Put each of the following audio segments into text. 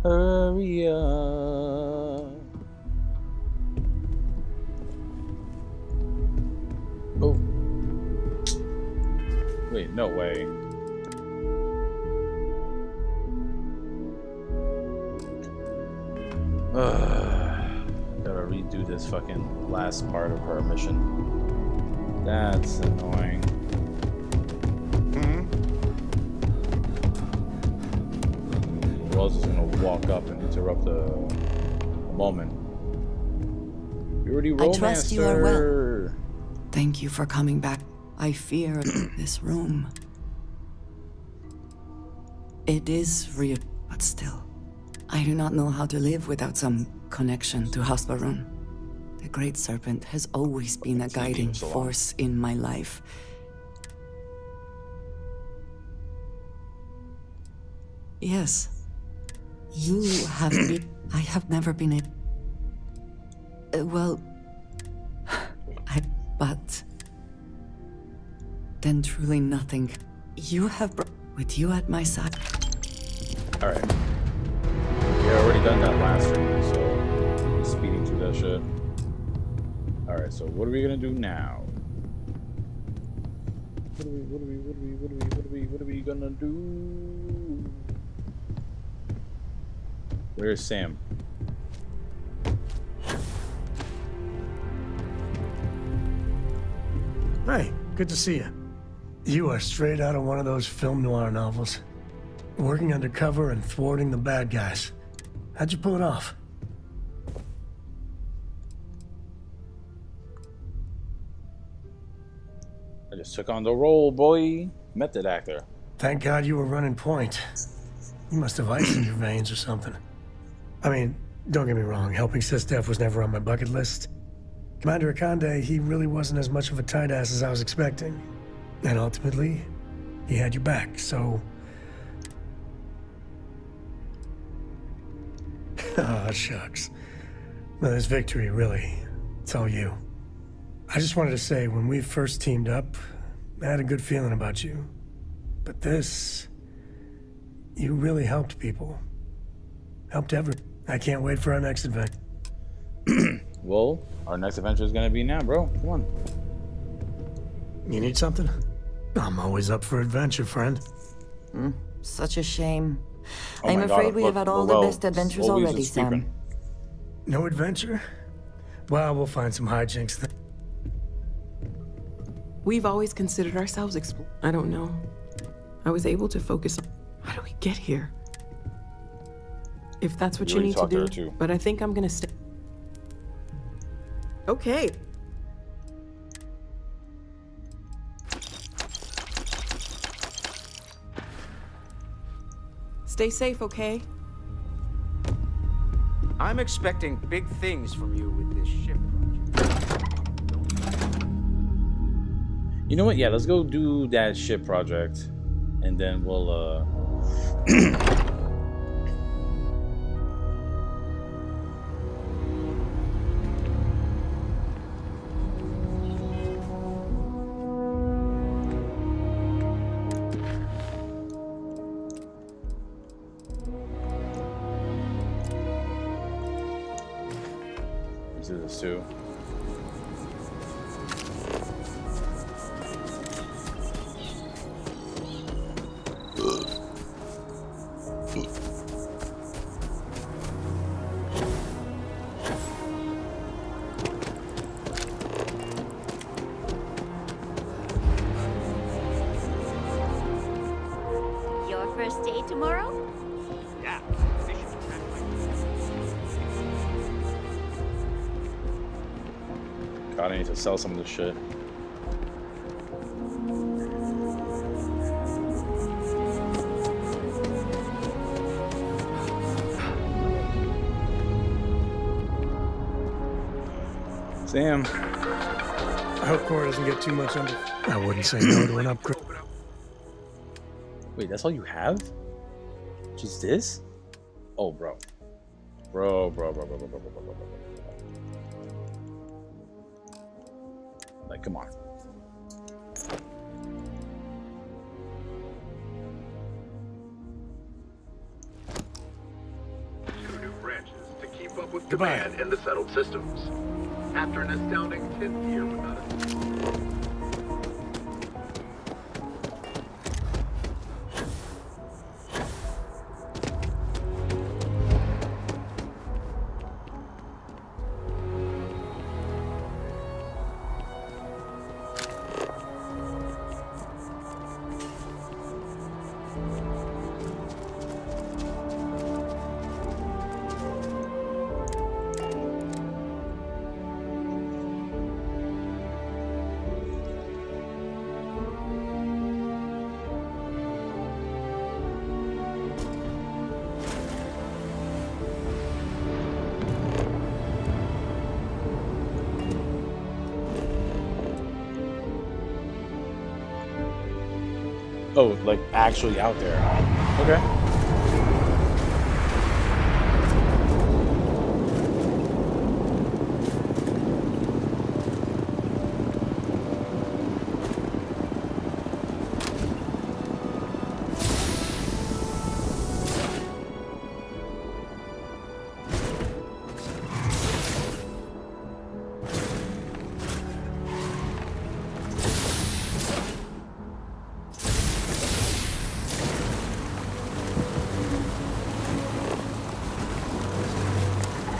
Hurry up. Oh. Wait, no way. Gotta redo this fucking last part of her mission. That's annoying. Who else is gonna walk up and interrupt the moment? You already romanced her. I trust you are well. Thank you for coming back. I fear this room. It is real, but still. I do not know how to live without some connection to Hasparun. The Great Serpent has always been a guiding force in my life. Yes. You have been... I have never been a... well... but... then truly nothing. You have... with you at my side... Alright. Yeah, I already done that last stream, so... speeding through that shit. Alright, so what are we gonna do now? What are we gonna do? Where's Sam? Hey, good to see you. You are straight out of one of those film noir novels. Working undercover and thwarting the bad guys. How'd you pull it off? I just took on the role, boy. Method actor. Thank God you were running point. You must have ice in your veins or something. I mean, don't get me wrong, helping Sistef was never on my bucket list. Commander Akande, he really wasn't as much of a tight ass as I was expecting. And ultimately, he had your back, so... Ah, shucks. Well, this victory, really, it's all you. I just wanted to say, when we first teamed up, I had a good feeling about you. But this... you really helped people. Helped I can't wait for our next adventure. Well, our next adventure is gonna be now, bro. Come on. You need something? I'm always up for adventure, friend. Such a shame. Oh I'm my afraid God, we have had all the best adventures Louise already, is Sam. sleeping. No adventure? Well, we'll find some hijinks then. We've always considered ourselves I don't know. I was able to focus on... How do we get here? If that's what you need to do. But I think I'm gonna stay. Okay. Stay safe, okay? I'm expecting big things from you with this ship project. You know what? Yeah, let's go do that ship project, and then we'll do this too. first day tomorrow? Yeah. They should God, I need to sell some of this shit. Sam. I hope Cora doesn't get too much under. I wouldn't say no to an upgrade. Wait, that's all you have? Just this? Oh, bro. Bro. Like, come on. Two new branches to keep up with Goodbye. demand in the settled systems. After an astounding 10th year without a... Oh, like actually out there. Okay.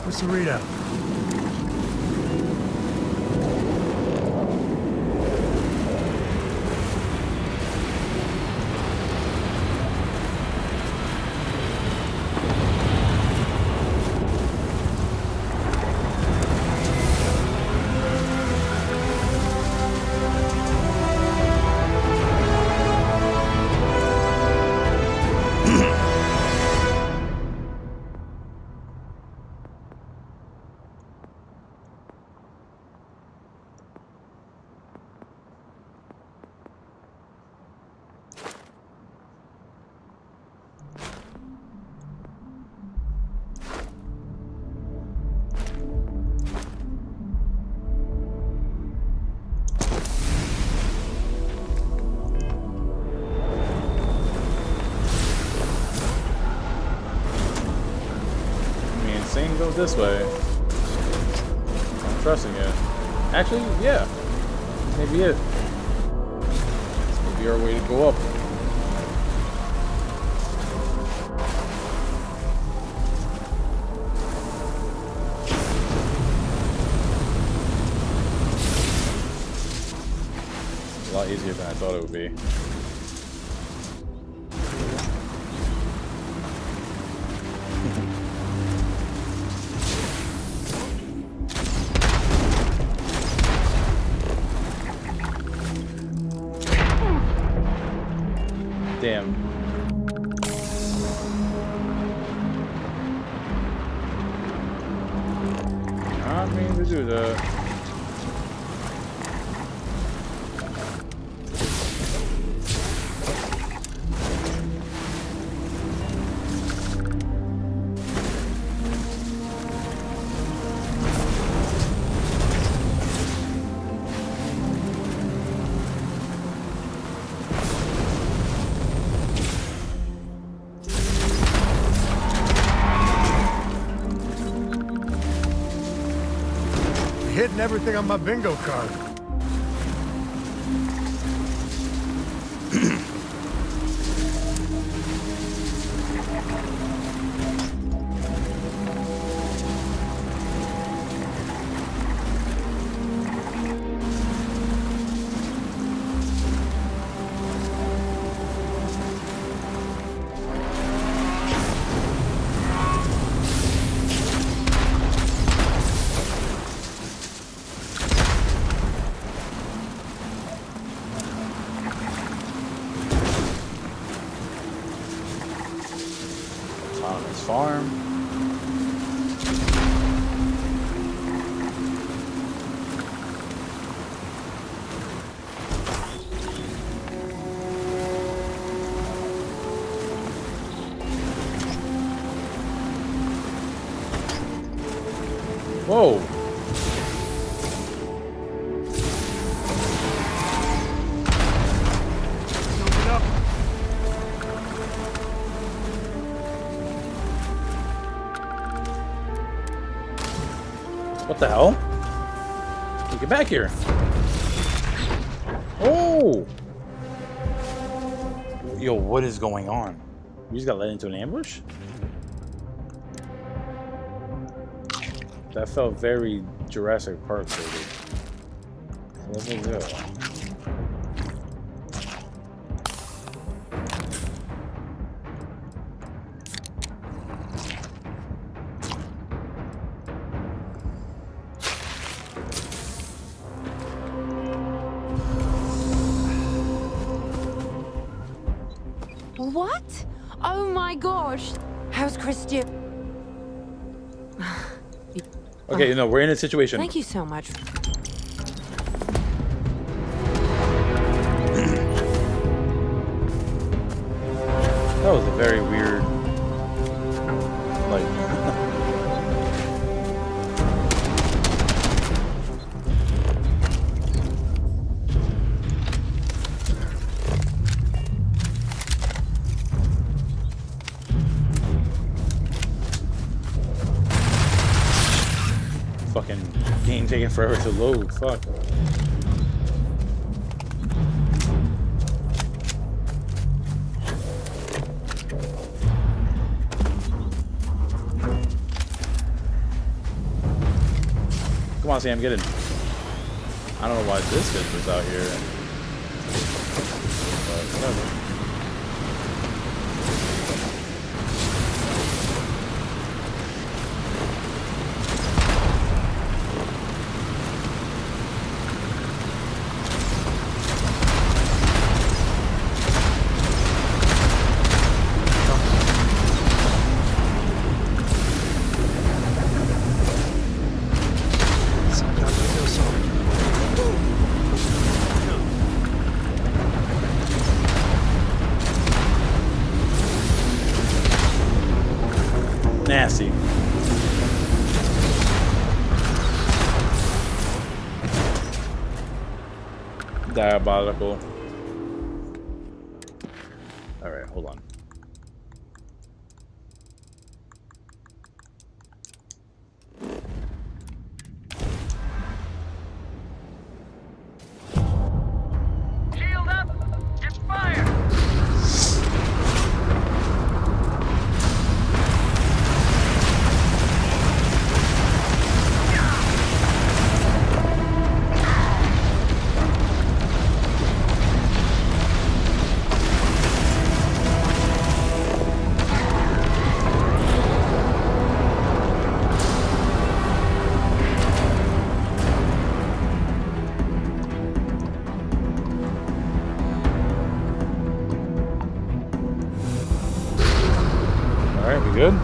What's the readout? Same goes this way. I'm trusting it. Actually, yeah. Maybe it. This may be our way to go up. It's a lot easier than I thought it would be. Damn. I mean to do that. Hitting everything on my bingo card. farm. Whoa. Open up. What the hell? Hey, get back here. Oh! Yo, what is going on? You just got led into an ambush? That felt very Jurassic Park, baby. Let's go. What? Oh my gosh. How's Christian? Okay, you know, we're in a situation. Thank you so much. That was a very weird, like, fucking game taking forever to load. Fuck. Come on, Sam, get in. I don't know why this bitch was out here. But whatever. Nasty. Diabolical. All right, hold on. Shield up and fire! All right, we good?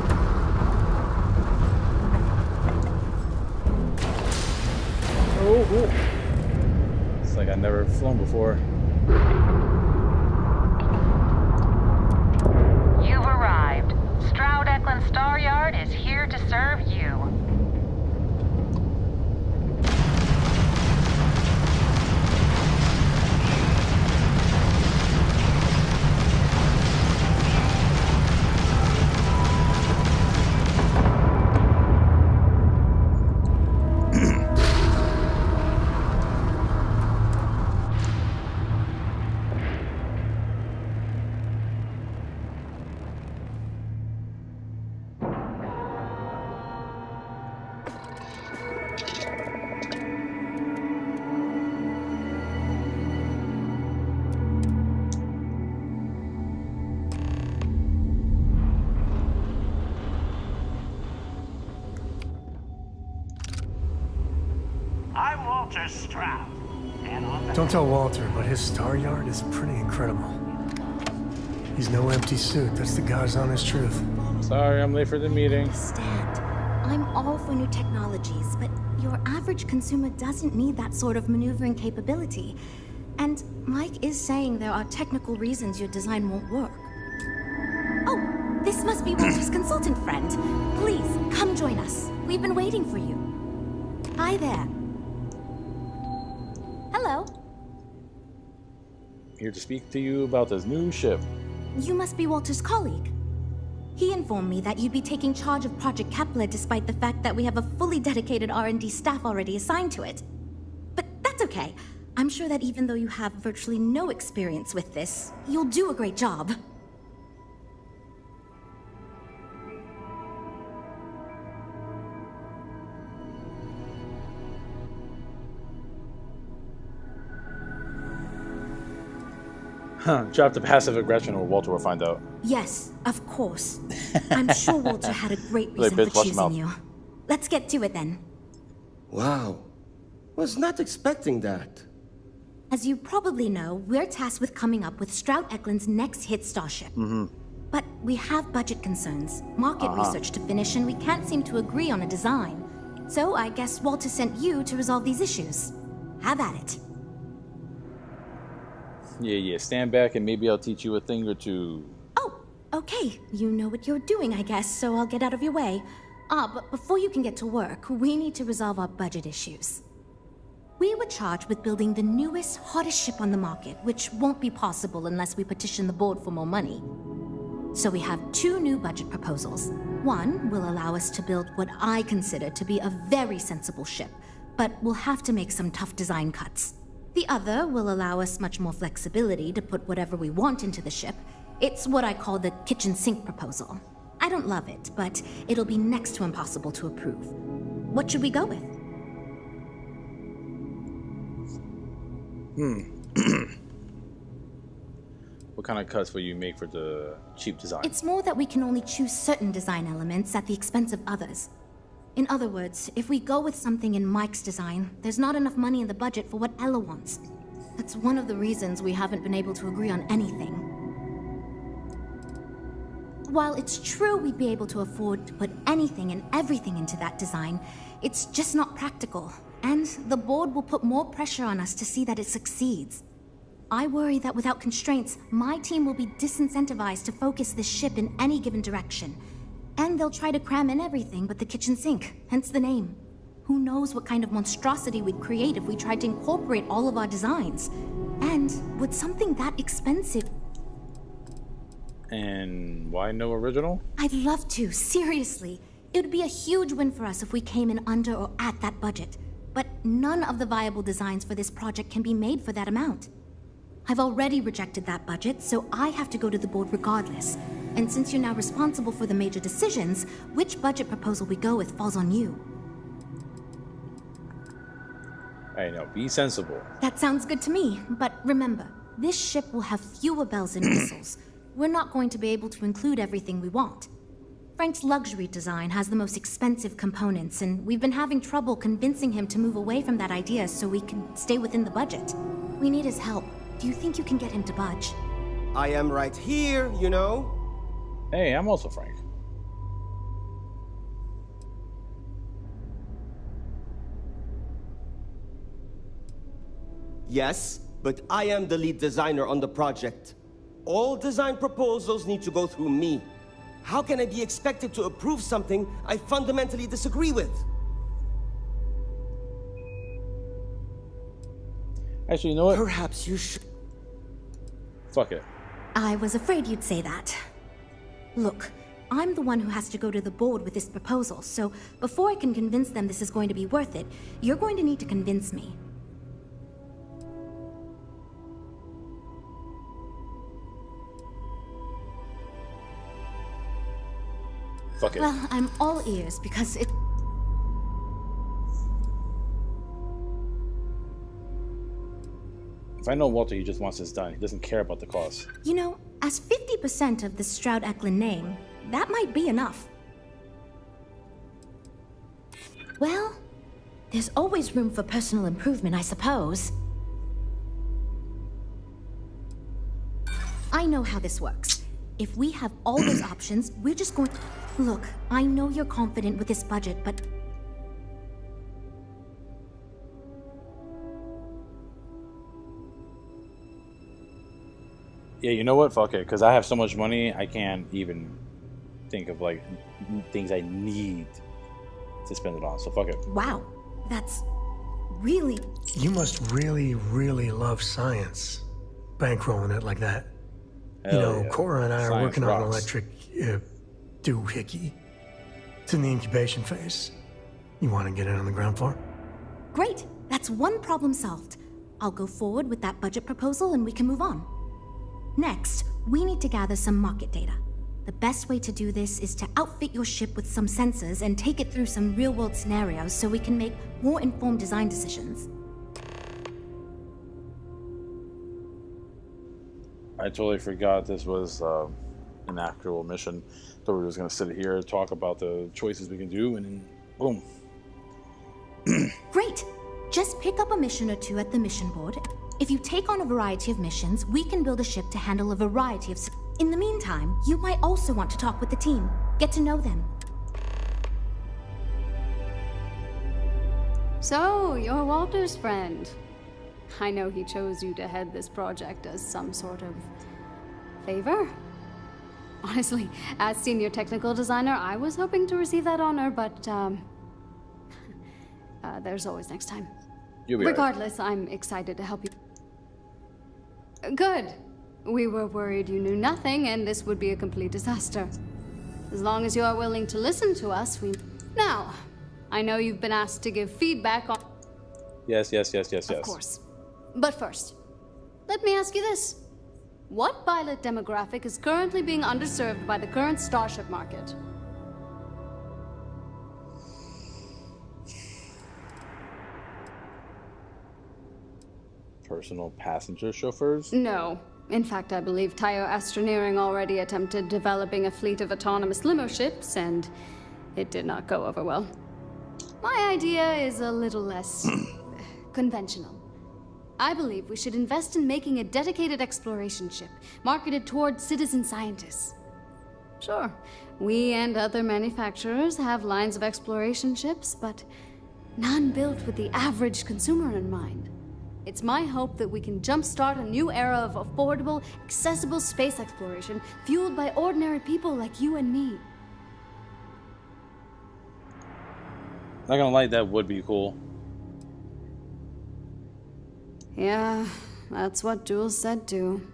Oh. It's like I've never flown before. You've arrived. Stroud Eklund Star Yard is here to serve you. I'm Walter Stroud, and on the Don't tell Walter, but his star yard is pretty incredible. He's no empty suit. That's the God's honest truth. Sorry, I'm late for the meeting. Understand. I'm all for new technologies, but your average consumer doesn't need that sort of maneuvering capability. And Mike is saying there are technical reasons your design won't work. Oh, this must be Walter's consultant friend. Please, come join us. We've been waiting for you. Hi there. Hello. Here to speak to you about this new ship. You must be Walter's colleague. He informed me that you'd be taking charge of Project Kepler despite the fact that we have a fully dedicated R&D staff already assigned to it. But that's okay. I'm sure that even though you have virtually no experience with this, you'll do a great job. Drop the passive aggression or Walter will find out. Yes, of course. I'm sure Walter had a great Like, reason bitch, for watch your mouth. choosing you. Let's get to it then. Wow. Was not expecting that. As you probably know, we're tasked with coming up with Stroud Eklund's next hit starship. But we have budget concerns, market research to finish, and we can't seem to agree on a design. So I guess Walter sent you to resolve these issues. Have at it. Yeah. Stand back and maybe I'll teach you a thing or two. Oh, okay. You know what you're doing, I guess, so I'll get out of your way. But before you can get to work, we need to resolve our budget issues. We were charged with building the newest, hottest ship on the market, which won't be possible unless we petition the board for more money. So we have two new budget proposals. One will allow us to build what I consider to be a very sensible ship, but we'll have to make some tough design cuts. The other will allow us much more flexibility to put whatever we want into the ship. It's what I call the kitchen sink proposal. I don't love it, but it'll be next to impossible to approve. What should we go with? What kind of cuts will you make for the cheap design? It's more that we can only choose certain design elements at the expense of others. In other words, if we go with something in Mike's design, there's not enough money in the budget for what Ella wants. That's one of the reasons we haven't been able to agree on anything. While it's true we'd be able to afford to put anything and everything into that design, it's just not practical, and the board will put more pressure on us to see that it succeeds. I worry that without constraints, my team will be disincentivized to focus this ship in any given direction. And they'll try to cram in everything but the kitchen sink, hence the name. Who knows what kind of monstrosity we'd create if we tried to incorporate all of our designs. And with something that expensive... And why no original? I'd love to, seriously. It would be a huge win for us if we came in under or at that budget. But none of the viable designs for this project can be made for that amount. I've already rejected that budget, so I have to go to the board regardless. And since you're now responsible for the major decisions, which budget proposal we go with falls on you. I know, be sensible. That sounds good to me, but remember, this ship will have fewer bells and whistles. We're not going to be able to include everything we want. Frank's luxury design has the most expensive components, and we've been having trouble convincing him to move away from that idea so we can stay within the budget. We need his help. Do you think you can get him to budge? I am right here, you know. Hey, I'm also Frank. Yes, but I am the lead designer on the project. All design proposals need to go through me. How can I be expected to approve something I fundamentally disagree with? Actually, you know what? Perhaps you should... Fuck it. I was afraid you'd say that. Look, I'm the one who has to go to the board with this proposal, so before I can convince them this is going to be worth it, you're going to need to convince me. Fuck it. Well, I'm all ears because it... If I know Walter, he just wants this done. He doesn't care about the cost. You know, as 50% of the Stroud Eklund name, that might be enough. Well, there's always room for personal improvement, I suppose. I know how this works. If we have all those options, we're just going... Look, I know you're confident with this budget, but... Yeah, you know what? Fuck it. Because I have so much money, I can't even think of, like, things I need to spend it on. So fuck it. Wow, that's really... You must really, really love science. Bankrolling it like that. Hell yeah. Cora and I are Science working on an rocks. electric doohickey. It's in the incubation phase. You want to get in on the ground floor? Great, that's one problem solved. I'll go forward with that budget proposal and we can move on. Next, we need to gather some market data. The best way to do this is to outfit your ship with some sensors and take it through some real-world scenarios so we can make more informed design decisions. I totally forgot this was an actual mission. Thought we were just gonna sit here, talk about the choices we can do, and then boom. Great! Just pick up a mission or two at the mission board. If you take on a variety of missions, we can build a ship to handle a variety of... In the meantime, you might also want to talk with the team. Get to know them. So, you're Walter's friend. I know he chose you to head this project as some sort of favor. Honestly, as senior technical designer, I was hoping to receive that honor, but there's always next time. You'll be all right. Regardless, I'm excited to help you. Good. We were worried you knew nothing and this would be a complete disaster. As long as you are willing to listen to us, we... Now, I know you've been asked to give feedback on... Yes. Of course. But first, let me ask you this. What pilot demographic is currently being underserved by the current Starship market? Personal passenger chauffeurs? No. In fact, I believe Tayo Astroneering already attempted developing a fleet of autonomous limo ships, and it did not go over well. My idea is a little less conventional. I believe we should invest in making a dedicated exploration ship, marketed towards citizen scientists. Sure, we and other manufacturers have lines of exploration ships, but none built with the average consumer in mind. It's my hope that we can jumpstart a new era of affordable, accessible space exploration, fueled by ordinary people like you and me. Not gonna lie, that would be cool. Yeah, that's what Jules said too.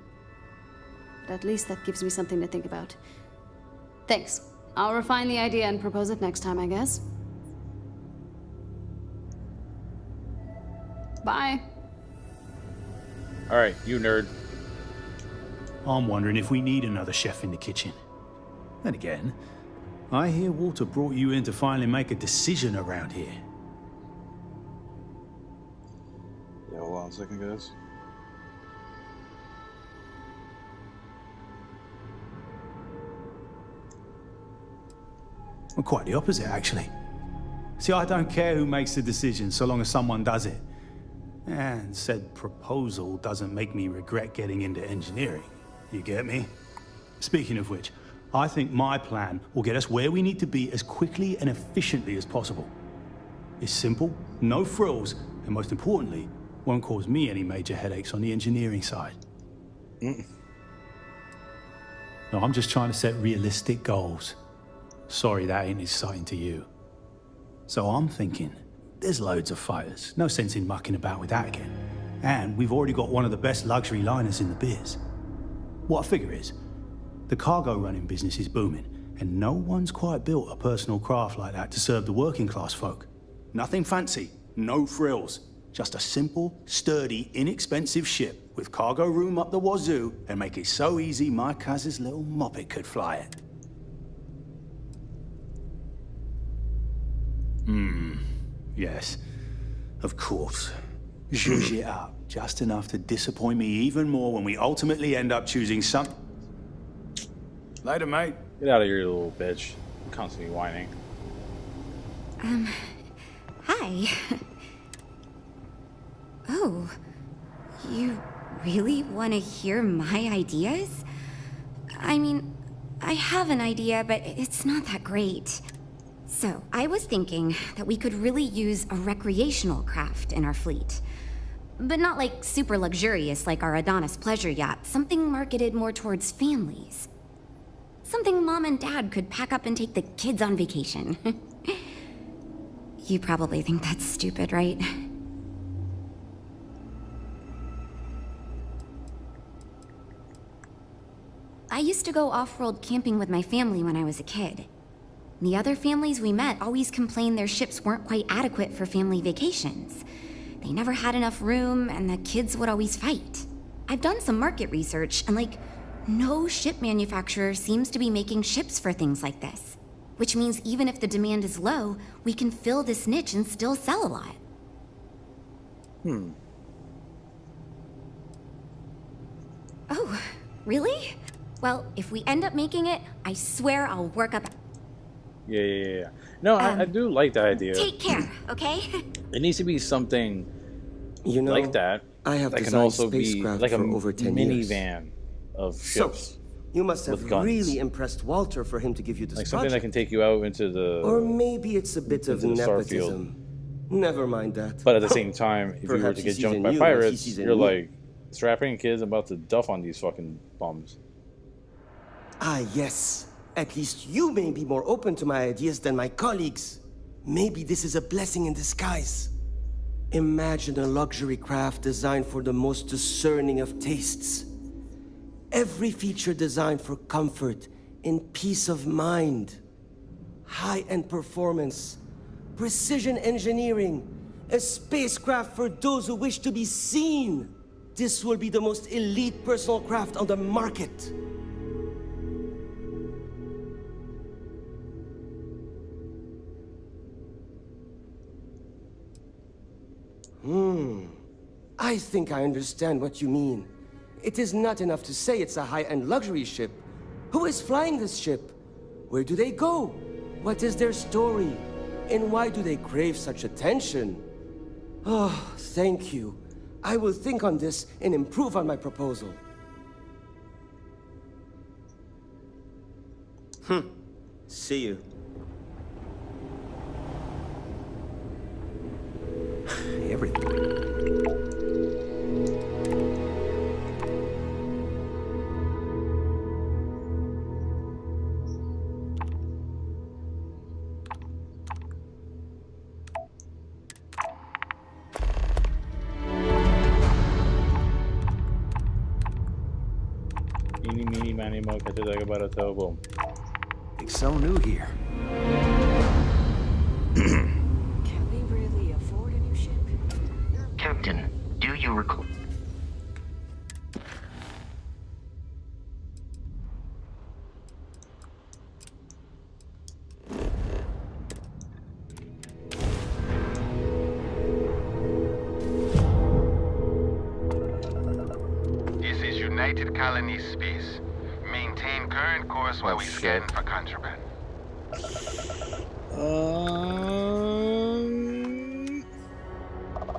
But at least that gives me something to think about. Thanks. I'll refine the idea and propose it next time, I guess. Bye. Alright, you nerd. I'm wondering if we need another chef in the kitchen. Then again, I hear Walter brought you in to finally make a decision around here. Yeah, hold on a second, guys. Well, quite the opposite, actually. See, I don't care who makes the decision, so long as someone does it. And said proposal doesn't make me regret getting into engineering. You get me? Speaking of which, I think my plan will get us where we need to be as quickly and efficiently as possible. It's simple, no frills, and most importantly, won't cause me any major headaches on the engineering side. No, I'm just trying to set realistic goals. Sorry that ain't exciting to you. So I'm thinking, there's loads of fighters. No sense in mucking about with that again. And we've already got one of the best luxury liners in the biz. What I figure is, the cargo running business is booming, and no one's quite built a personal craft like that to serve the working class folk. Nothing fancy, no frills. Just a simple, sturdy, inexpensive ship with cargo room up the wazoo and make it so easy my cousin's little moppet could fly it. Yes, of course. Zhuzh it up, just enough to disappoint me even more when we ultimately end up choosing some... Later, mate. Get out of here, you little bitch. I'm constantly whining. Hi. Oh, you really want to hear my ideas? I mean, I have an idea, but it's not that great. So, I was thinking that we could really use a recreational craft in our fleet. But not like super luxurious like our Adonis pleasure yacht, something marketed more towards families. Something Mom and Dad could pack up and take the kids on vacation. You probably think that's stupid, right? I used to go off-world camping with my family when I was a kid. The other families we met always complained their ships weren't quite adequate for family vacations. They never had enough room, and the kids would always fight. I've done some market research, and no ship manufacturer seems to be making ships for things like this. Which means even if the demand is low, we can fill this niche and still sell a lot. Oh, really? Well, if we end up making it, I swear I'll work up... Yeah. No, I do like the idea. Take care, okay? It needs to be something like that. I have that can also be spacecraft like a for over 10 years. minivan of So, ships. you must have with guns. really impressed Walter for him to give you this Like something that project. can take you out into the... Or maybe it's a bit of into the nepotism. Never mind that. But at the same time, if you were Perhaps to he get sees jumped in by you what he pirates, sees in you're me. like strapping kids about to duff on these fucking bums. Ah, yes. At least you may be more open to my ideas than my colleagues. Maybe this is a blessing in disguise. Imagine a luxury craft designed for the most discerning of tastes. Every feature designed for comfort and peace of mind. High-end performance, precision engineering, a spacecraft for those who wish to be seen. This will be the most elite personal craft on the market. I think I understand what you mean. It is not enough to say it's a high-end luxury ship. Who is flying this ship? Where do they go? What is their story? And why do they crave such attention? Oh, thank you. I will think on this and improve on my proposal. See you. Everything. Eeny, meeny, miny, mo, catch a dagger by the toe, boom. It's so new here. Can we really afford a new ship? Captain, do you recall? This is United Colony Space. Maintain current course while we scan for contraband.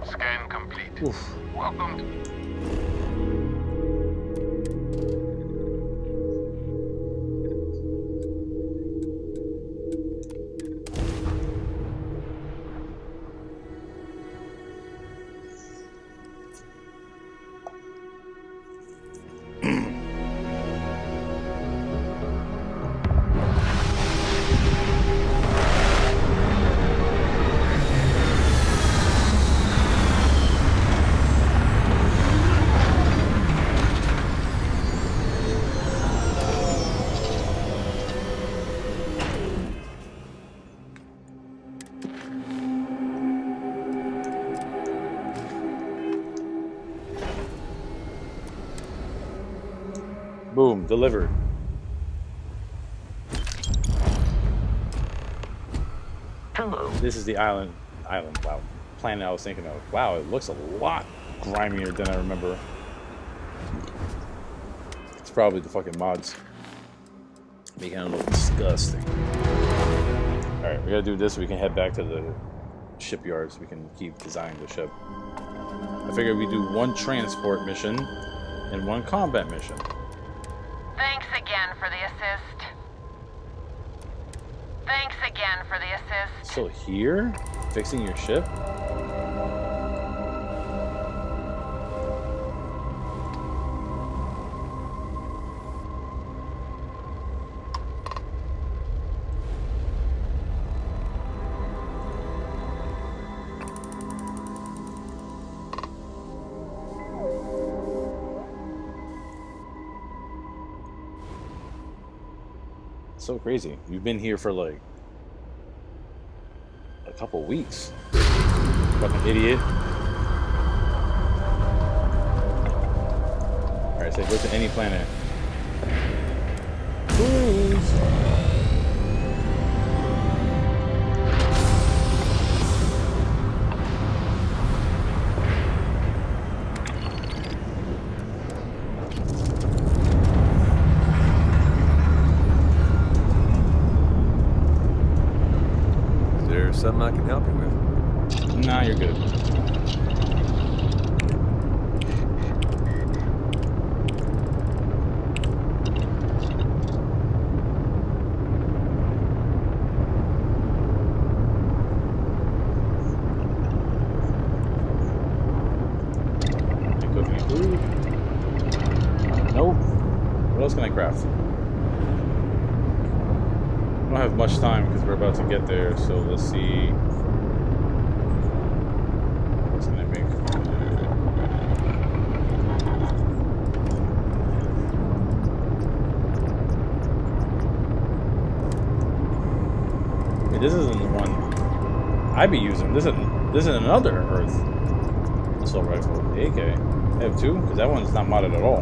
Scan complete. Welcome to... Boom, delivered. Hello. This is the island, wow, planet I was thinking of. Wow, it looks a lot grimier than I remember. It's probably the fucking mods making it look disgusting. Alright, we gotta do this so we can head back to the shipyard so we can keep designing the ship. I figured we do one transport mission and one combat mission. Thanks again for the assist. Thanks again for the assist. Still here? Fixing your ship? So crazy. You've been here for like a couple weeks. Fucking idiot. Alright, so go to any planet. Cruise. Something I can help you with? Nah, you're good. Cooking food? Nope. What else can I craft? I don't have much time because we're about to get there, so let's see. What's can I make? Wait, this isn't the one I'd be using. This is another Earth assault rifle. The AK. I have two because that one's not modded at all.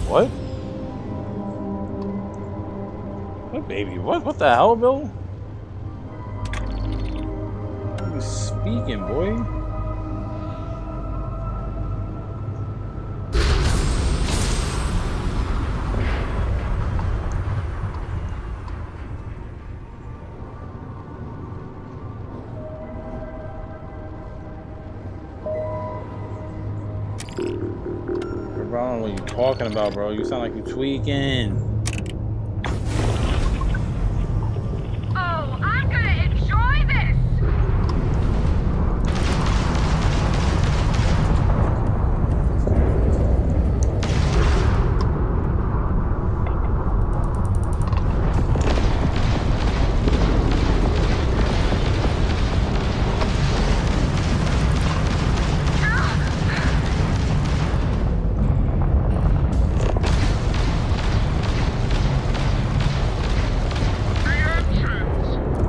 What? What baby? What the hell, Bill? What are you speaking, boy? Bro, I don't know what you talking about, bro. You sound like you tweaking. Oh, I'm gonna enjoy this!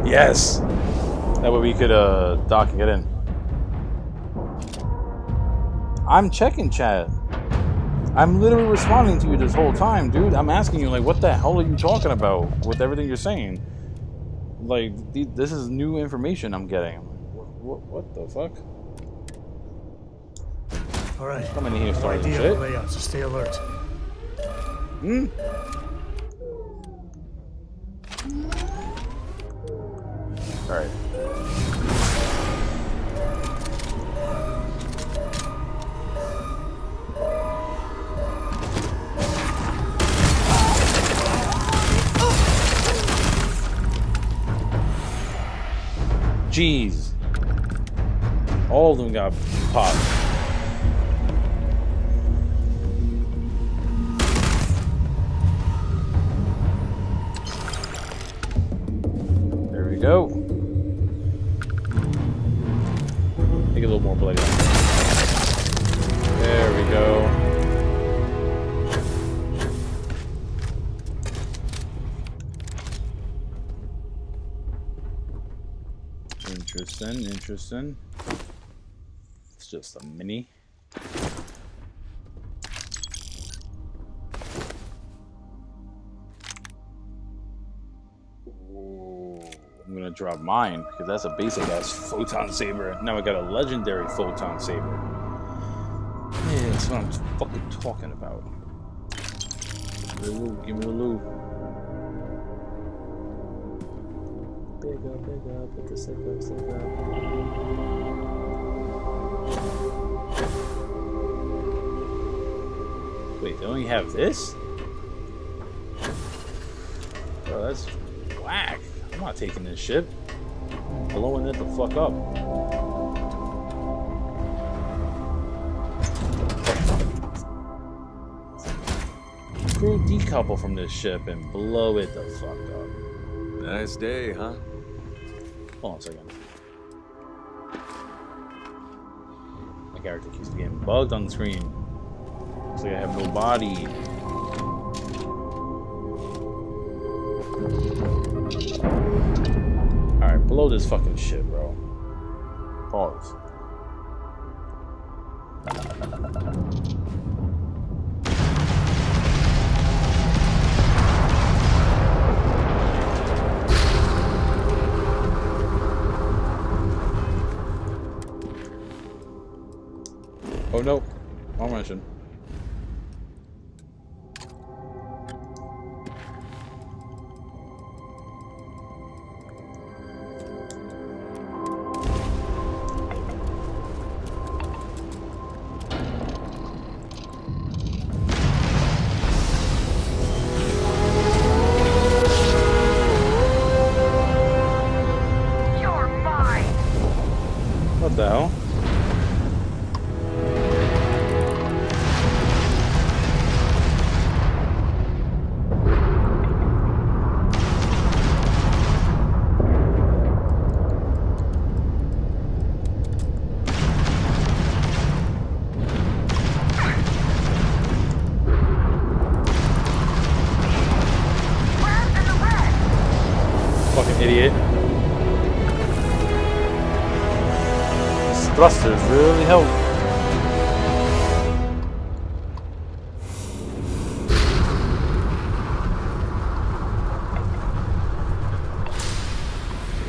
Yes! That way we could dock and get in. I'm checking chat. I'm literally responding to you this whole time, dude. I'm asking you, like, what the hell are you talking about with everything you're saying? Like, this is new information I'm getting. I'm like, what the fuck? All right. Coming in here starting idea shit. of the layout, so stay alert. Hmm? Alright. Jeez. All of them got popped. There we go. Make it a little more bloody. There we go. Interesting, interesting. It's just a mini. gonna drop mine because that's a basic ass photon saber. Now I got a legendary photon saber. Yeah, that's what I'm fucking talking about. Give me the loot, give me the loot. Big up, put the sick up. Wait, they only have this? Bro, that's whack. I'm not taking this ship. I'm blowing it the fuck up. Crew decouple from this ship and blow it the fuck up. Nice day, huh? Hold on a second. My character keeps getting bugged on the screen. Looks like I have no body. Alright, blow this fucking shit, bro. Pause. Oh no, wrong mission. You're mine. What the hell? Fucking idiot. These thrusters really help.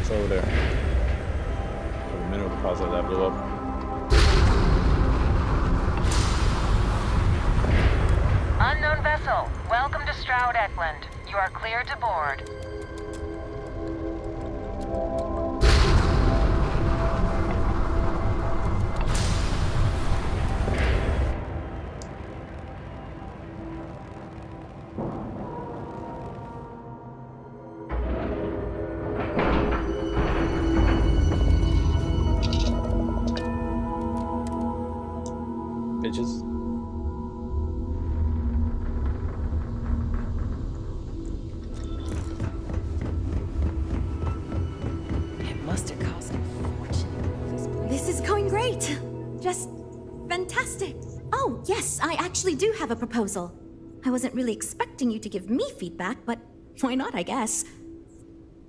It's over there. For the mineral deposit that blew up. Unknown vessel, welcome to Stroud Eklund. You are clear to board. Bitches. It must have cost a fortune. This is going great. Just fantastic. Oh, yes, I actually do have a proposal. I wasn't really expecting you to give me feedback, but why not, I guess.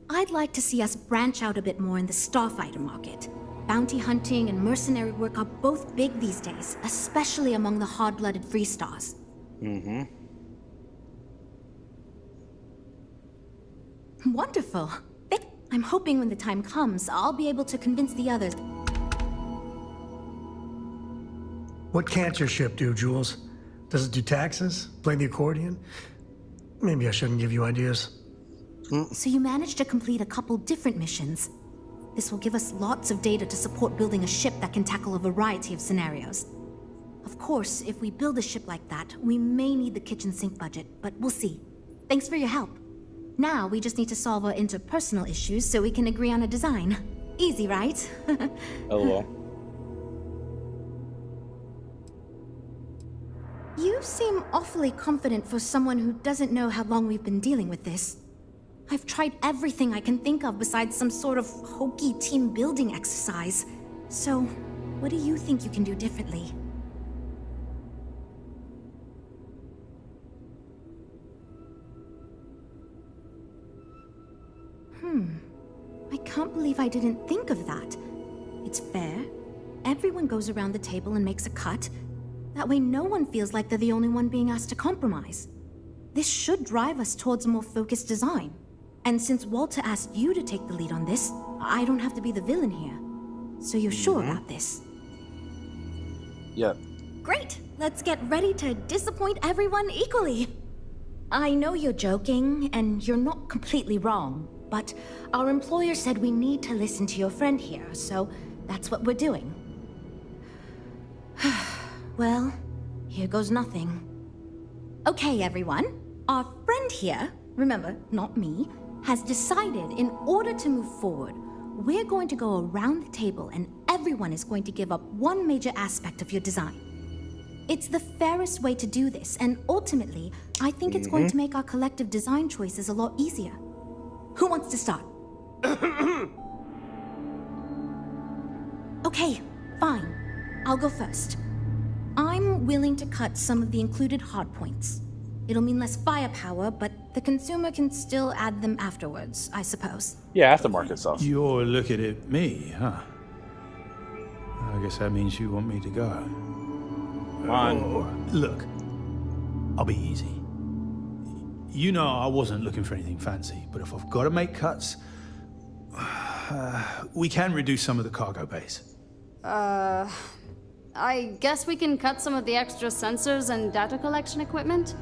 I'd like to see us branch out a bit more in the starfighter market. Bounty hunting and mercenary work are both big these days, especially among the hard-blooded free stars. Mm-hmm. Wonderful. I'm hoping when the time comes, I'll be able to convince the others. What can't your ship do, Jules? Does it do taxes? Play the accordion? Maybe I shouldn't give you ideas. So you managed to complete a couple different missions. This will give us lots of data to support building a ship that can tackle a variety of scenarios. Of course, if we build a ship like that, we may need the kitchen sink budget, but we'll see. Thanks for your help. Now we just need to solve our interpersonal issues so we can agree on a design. Easy, right? LOL. You seem awfully confident for someone who doesn't know how long we've been dealing with this. I've tried everything I can think of besides some sort of hokey team building exercise. So, what do you think you can do differently? I can't believe I didn't think of that. It's fair. Everyone goes around the table and makes a cut. That way no one feels like they're the only one being asked to compromise. This should drive us towards a more focused design. And since Walter asked you to take the lead on this, I don't have to be the villain here. So you're sure about this? Yep. Great! Let's get ready to disappoint everyone equally. I know you're joking, and you're not completely wrong, but our employer said we need to listen to your friend here, so that's what we're doing. Well, here goes nothing. Okay, everyone. Our friend here, remember, not me, has decided in order to move forward, we're going to go around the table and everyone is going to give up one major aspect of your design. It's the fairest way to do this, and ultimately, I think it's going to make our collective design choices a lot easier. Who wants to start? Okay, fine. I'll go first. I'm willing to cut some of the included hardpoints. It'll mean less firepower, but the consumer can still add them afterwards, I suppose. Yeah, aftermarket stuff. You're looking at me, huh? I guess that means you want me to go. Come on. Look, I'll be easy. You know I wasn't looking for anything fancy, but if I've got to make cuts, we can reduce some of the cargo bays. I guess we can cut some of the extra sensors and data collection equipment.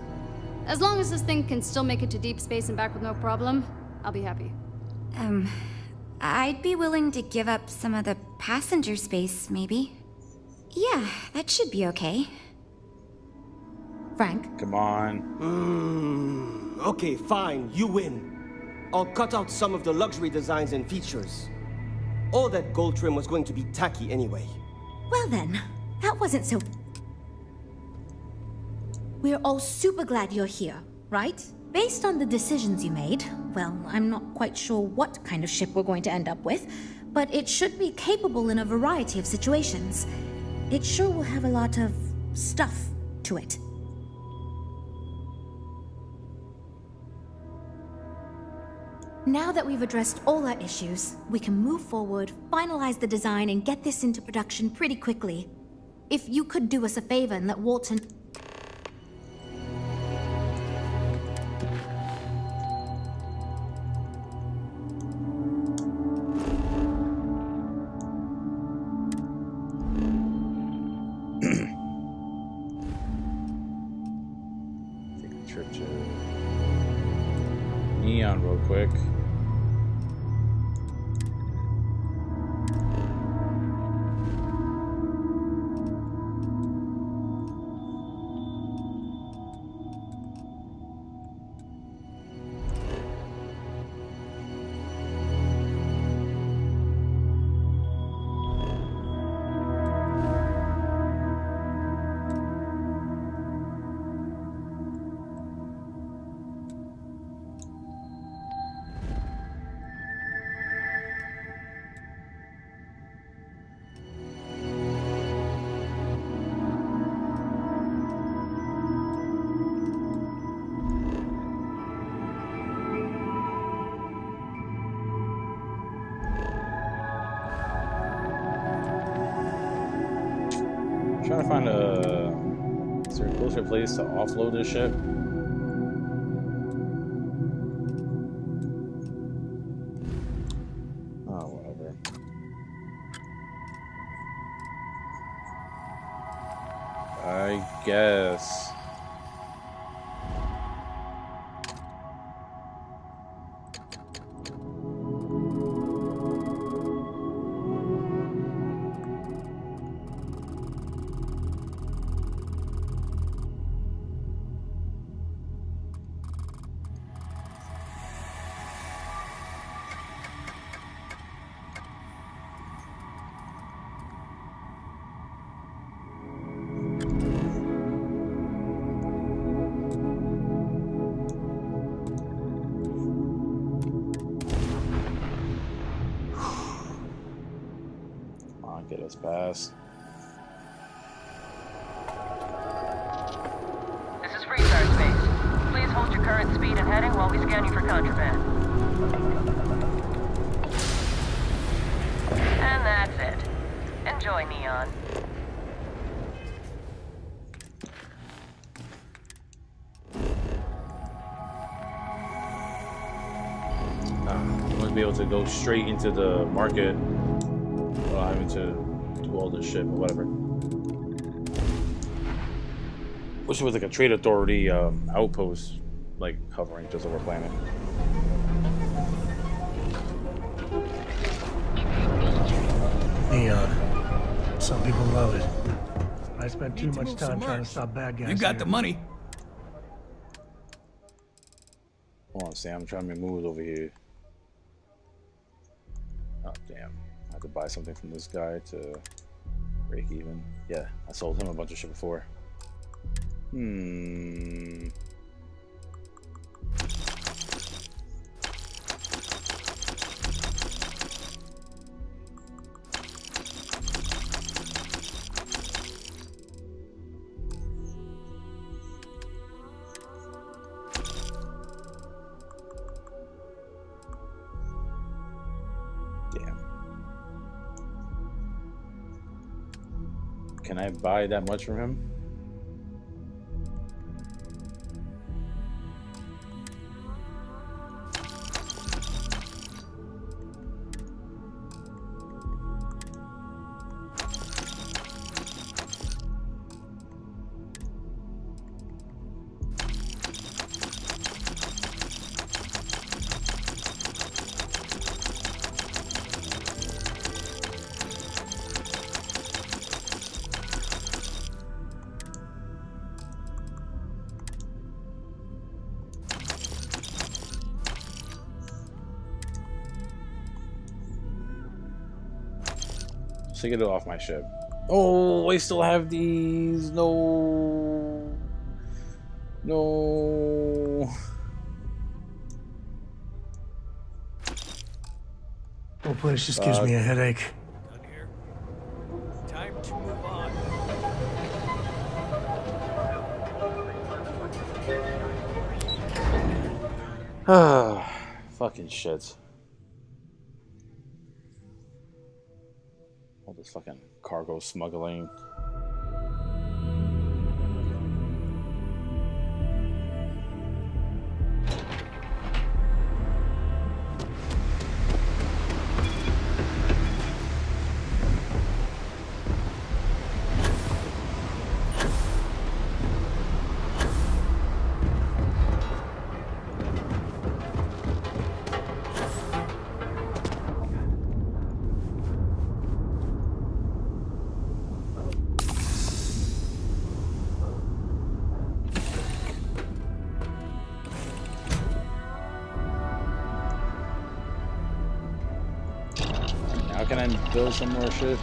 As long as this thing can still make it to deep space and back with no problem, I'll be happy. I'd be willing to give up some of the passenger space, maybe. Yeah, that should be okay. Frank? Come on. Okay, fine, you win. I'll cut out some of the luxury designs and features. All that gold trim was going to be tacky anyway. Well then, that wasn't so... We're all super glad you're here, right? Based on the decisions you made, well, I'm not quite sure what kind of ship we're going to end up with, but it should be capable in a variety of situations. It sure will have a lot of stuff to it. Now that we've addressed all our issues, we can move forward, finalize the design, and get this into production pretty quickly. If you could do us a favor and let Walton... Take a trip to Neon real quick. Trying to find is there a closer place to offload this ship? Oh, whatever. I guess. Get us past. This is Freestart Space. Please hold your current speed and heading while we scan you for contraband. And that's it. Enjoy, Neon. to go straight into the market without having to do all this shit, but whatever. Wish it was like a trade authority outpost, like hovering just over planet. Neon. Some people love it. I spent too much time trying to stop bad guys. You got the money. Hold on, Sam. I'm trying to make moves over here. Oh, damn. I have to buy something from this guy to break even. Yeah, I sold him a bunch of shit before. Can I buy that much from him? To get it off my ship. Oh, I still have these. No. No. Whole place just gives me a headache. Time to move on. Ah, fucking shit. All this fucking cargo smuggling. How can I build some more shit?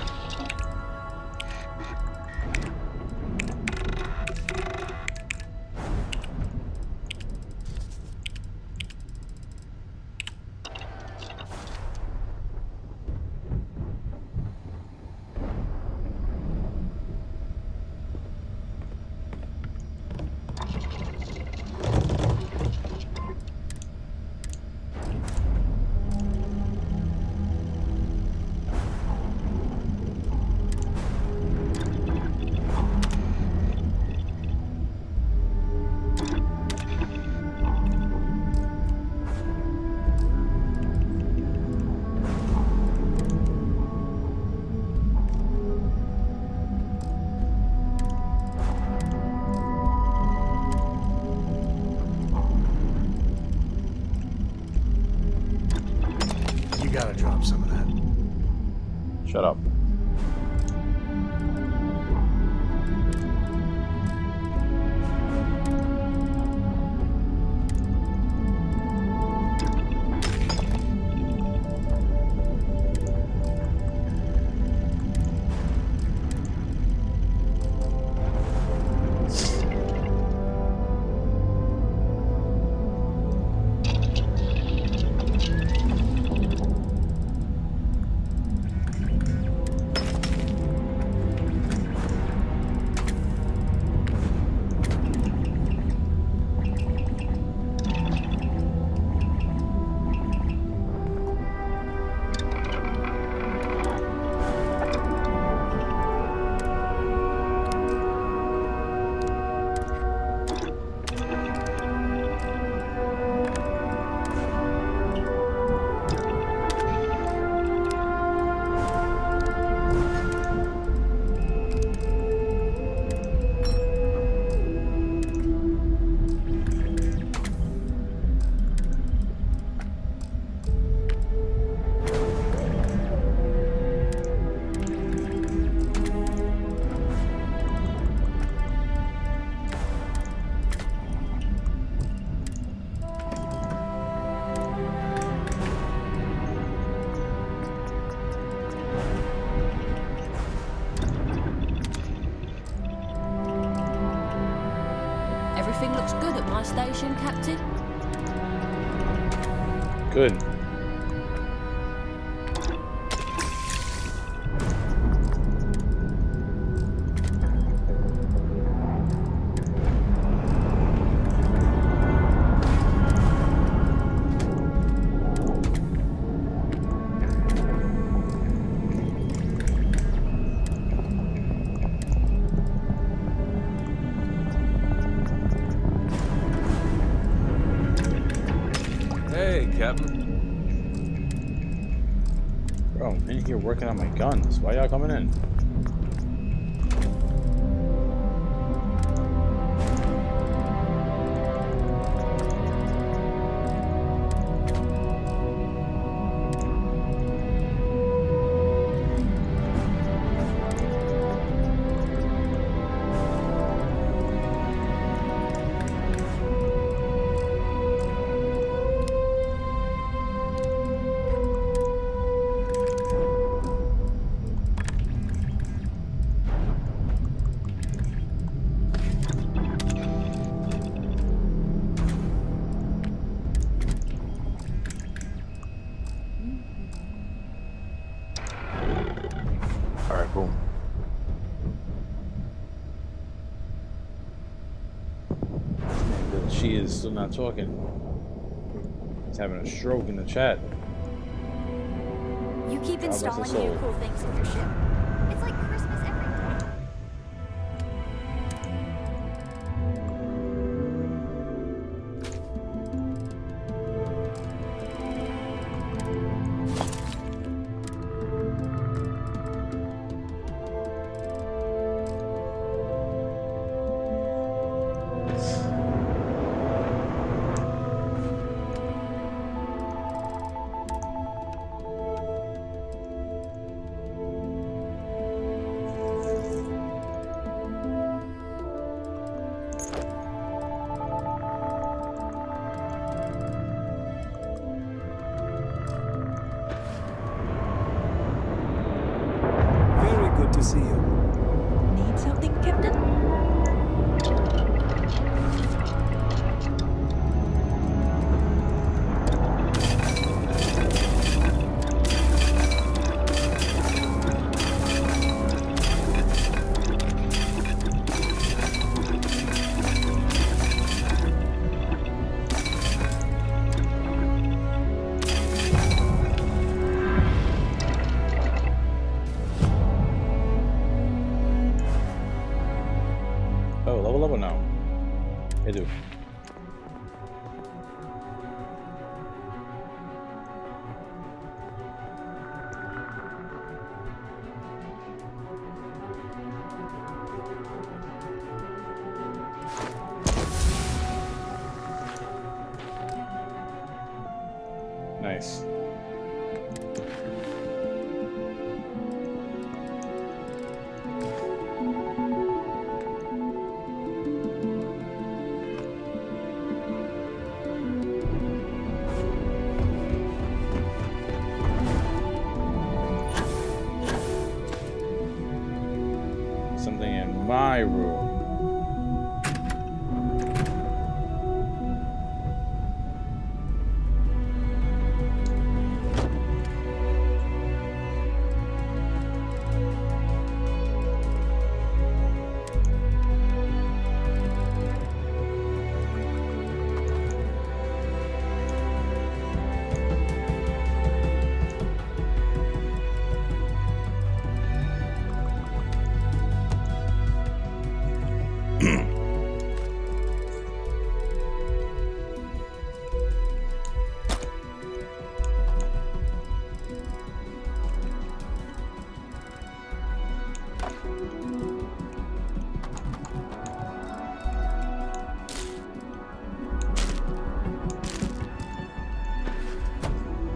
You gotta drop some of that. Shut up. Everything looks good at my station, Captain. Good. Hey, Captain. Bro, I'm in here working on my guns. Why y'all coming in? Alright, boom. She is still not talking. He's having a stroke in the chat. You keep God bless his installing soul. new cool things in your ship. It's like Christmas every day. Very good to see you. Need something, Captain? Oh, level up or no? I do. Nice. Something in my room.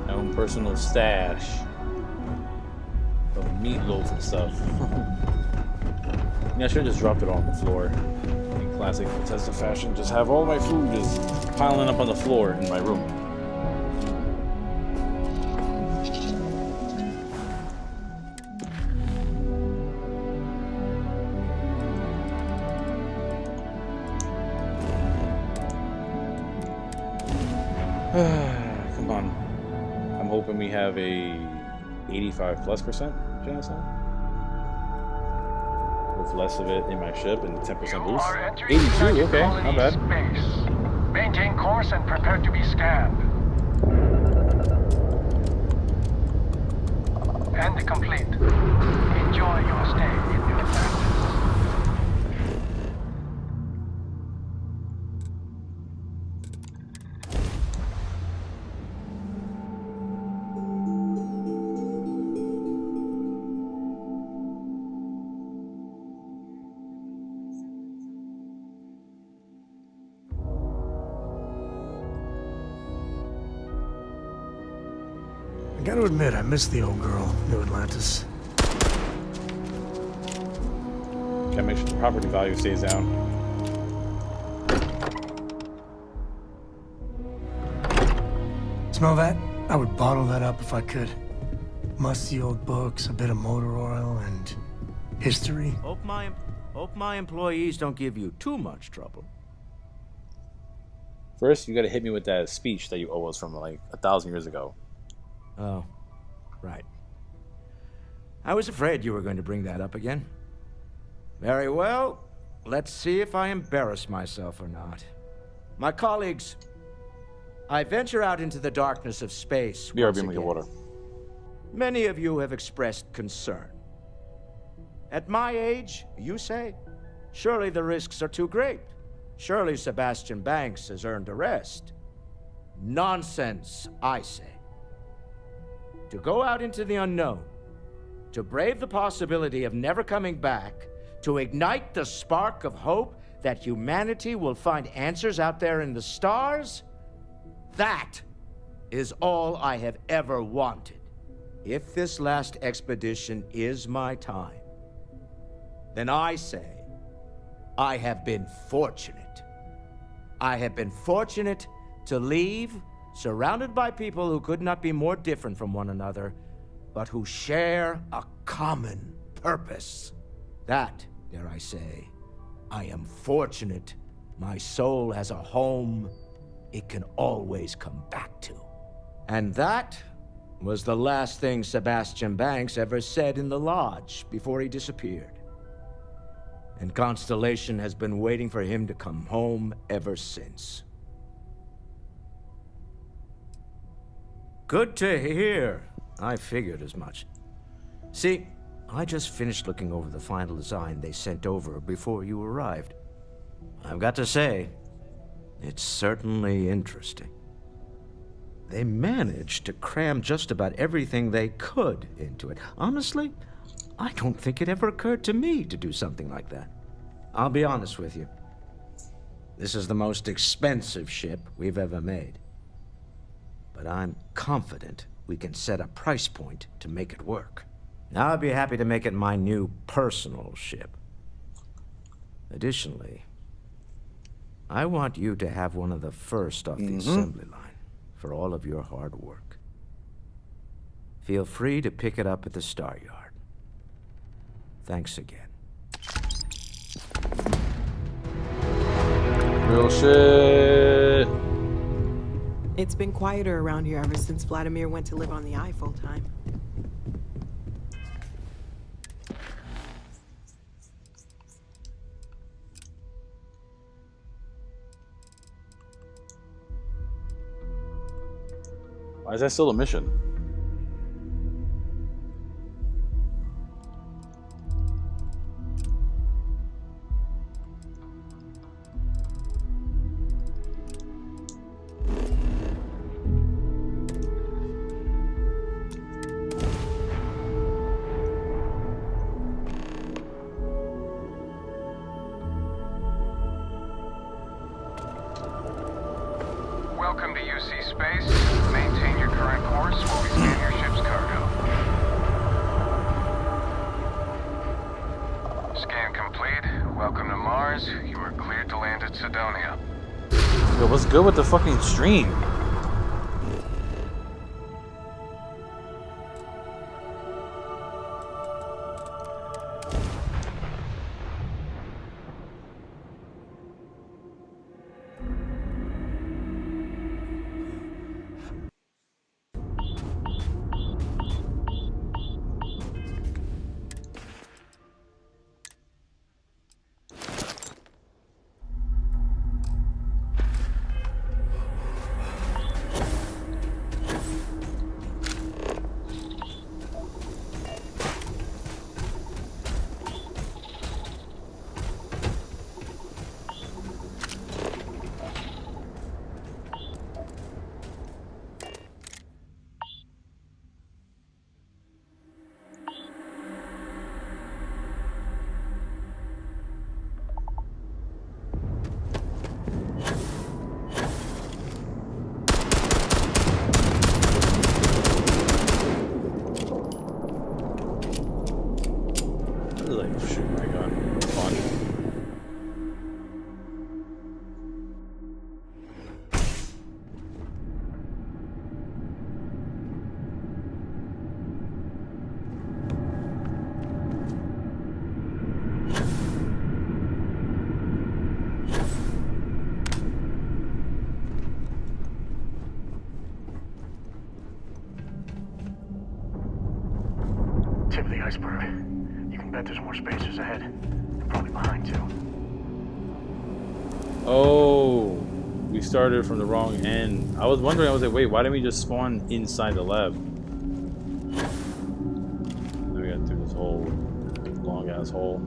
My own personal stash of meatloaf and stuff. Yeah, I should have just dropped it all on the floor. In classic Bethesda fashion, just have all my food just piling up on the floor in my room. Come on. I'm hoping we have a 85+% genocide. With less of it in my ship and 10% boost. 82, okay, not bad. Space. Maintain course and prepare to be scanned. End complete. Enjoy your stay in New Atlantis. I gotta admit, I miss the old girl, New Atlantis. Gotta make sure the property value stays down. Smell that? I would bottle that up if I could. Musty old books, a bit of motor oil, and history. Hope my employees don't give you too much trouble. First, you gotta hit me with that speech that you owe us from like 1,000 years ago. Oh, right. I was afraid you were going to bring that up again. Very well. Let's see if I embarrass myself or not. My colleagues, I venture out into the darkness of space. BRB, make water. Many of you have expressed concern. At my age, you say, surely the risks are too great. Surely Sebastian Banks has earned a rest. Nonsense, I say. To go out into the unknown, to brave the possibility of never coming back, to ignite the spark of hope that humanity will find answers out there in the stars, that is all I have ever wanted. If this last expedition is my time, then I say, I have been fortunate. I have been fortunate to leave surrounded by people who could not be more different from one another, but who share a common purpose. That, dare I say, I am fortunate my soul has a home it can always come back to. And that was the last thing Sebastian Banks ever said in the lodge before he disappeared. And Constellation has been waiting for him to come home ever since. Good to hear. I figured as much. See, I just finished looking over the final design they sent over before you arrived. I've got to say, it's certainly interesting. They managed to cram just about everything they could into it. Honestly, I don't think it ever occurred to me to do something like that. I'll be honest with you. This is the most expensive ship we've ever made. But I'm confident we can set a price point to make it work. Now I'd be happy to make it my new personal ship. Additionally, I want you to have one of the first off the assembly line for all of your hard work. Feel free to pick it up at the Star Yard. Thanks again. Real shit. It's been quieter around here ever since Vladimir went to live on the Eye full time. Why is that still a mission? Welcome to UC Space. Maintain your current course while we scan your ship's cargo. Scan complete. Welcome to Mars. You are cleared to land at Sidonia. Yo, what's good with the fucking stream? iceberg. You can bet there's more spacers ahead. They're probably behind too. Oh, we started from the wrong end. I was wondering, I was like, wait, why didn't we just spawn inside the lab? Now we gotta do this whole long ass hole.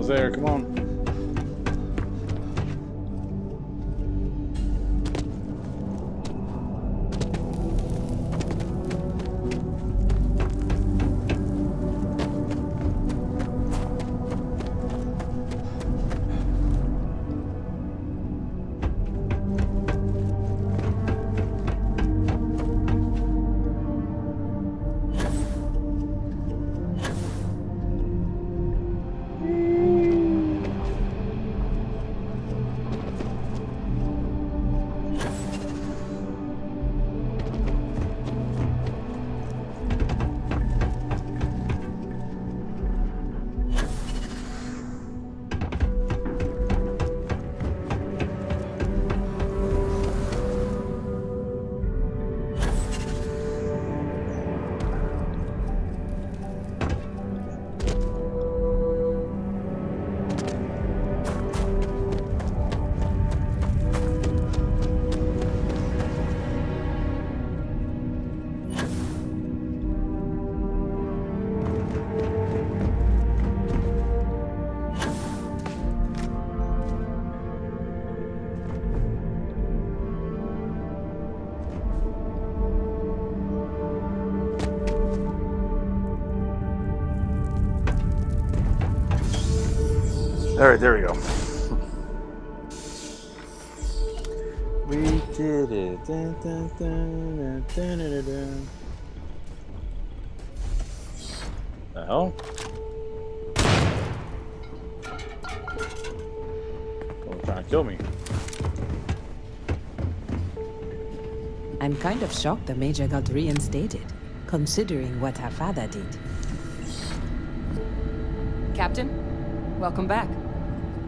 There, come on. All right, there we go. We did it. Dun, dun, dun, dun, dun, dun. The hell? Oh, trying to kill me. I'm kind of shocked the Major got reinstated, considering what her father did. Captain, welcome back.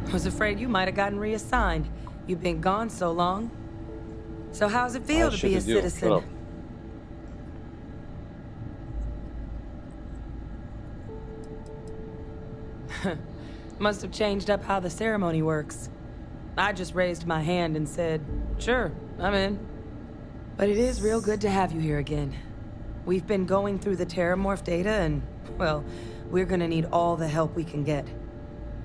I was afraid you might have gotten reassigned. You've been gone so long. So how's it feel to be a citizen? Must have changed up how the ceremony works. I just raised my hand and said, sure, I'm in. But it is real good to have you here again. We've been going through the Terramorph data and, well, we're gonna need all the help we can get.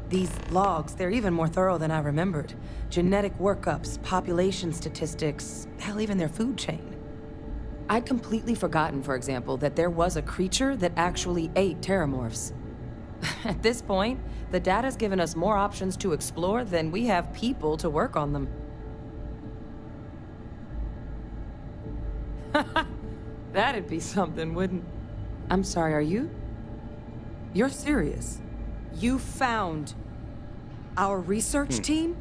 These logs, they're even more thorough than I remembered. Genetic workups, population statistics, hell, even their food chain. I'd completely forgotten, for example, that there was a creature that actually ate Terramorphs. At this point, the data's given us more options to explore than we have people to work on them. That'd be something, wouldn't... I'm sorry, are you? You're serious? You found our research team?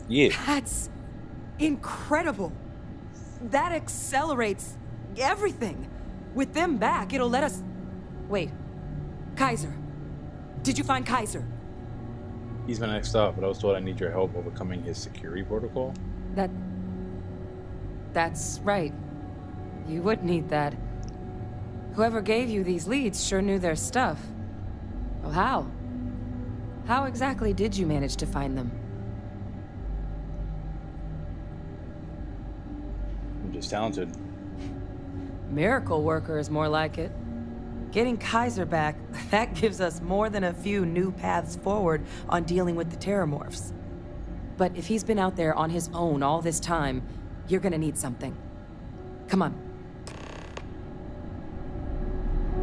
Yeah. That's incredible. That accelerates everything. With them back, it'll let us... Wait. Kaiser. Did you find Kaiser? He's my next stop, but I was told I need your help overcoming his security protocol. That's right. You would need that. Whoever gave you these leads sure knew their stuff. Well, how? How exactly did you manage to find them? I'm just talented. Miracle worker is more like it. Getting Kaiser back, that gives us more than a few new paths forward on dealing with the Terramorphs. But if he's been out there on his own all this time, you're gonna need something. Come on.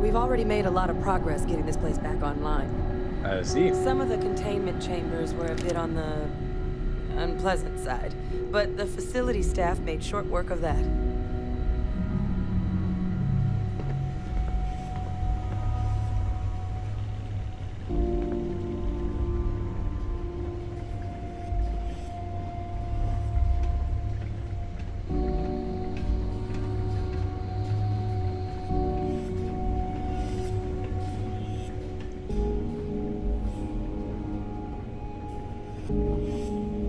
We've already made a lot of progress getting this place back online. I see. Some of the containment chambers were a bit on the... unpleasant side, but the facility staff made short work of that.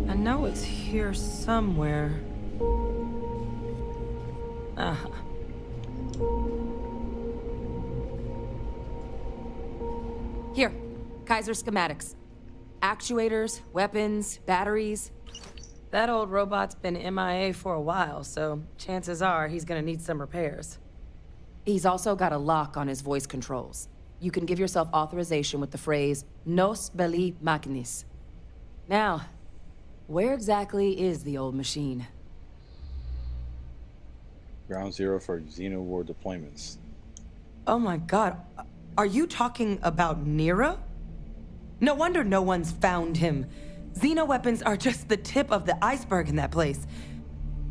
I know it's here somewhere. Uh-huh. Here, Kaiser schematics. Actuators, weapons, batteries. That old robot's been MIA for a while, so chances are he's gonna need some repairs. He's also got a lock on his voice controls. You can give yourself authorization with the phrase, Nos belli machinis. Now, where exactly is the old machine? Ground zero for Xeno War deployments. Oh my god, are you talking about Nero? No wonder no one's found him. Xeno weapons are just the tip of the iceberg in that place.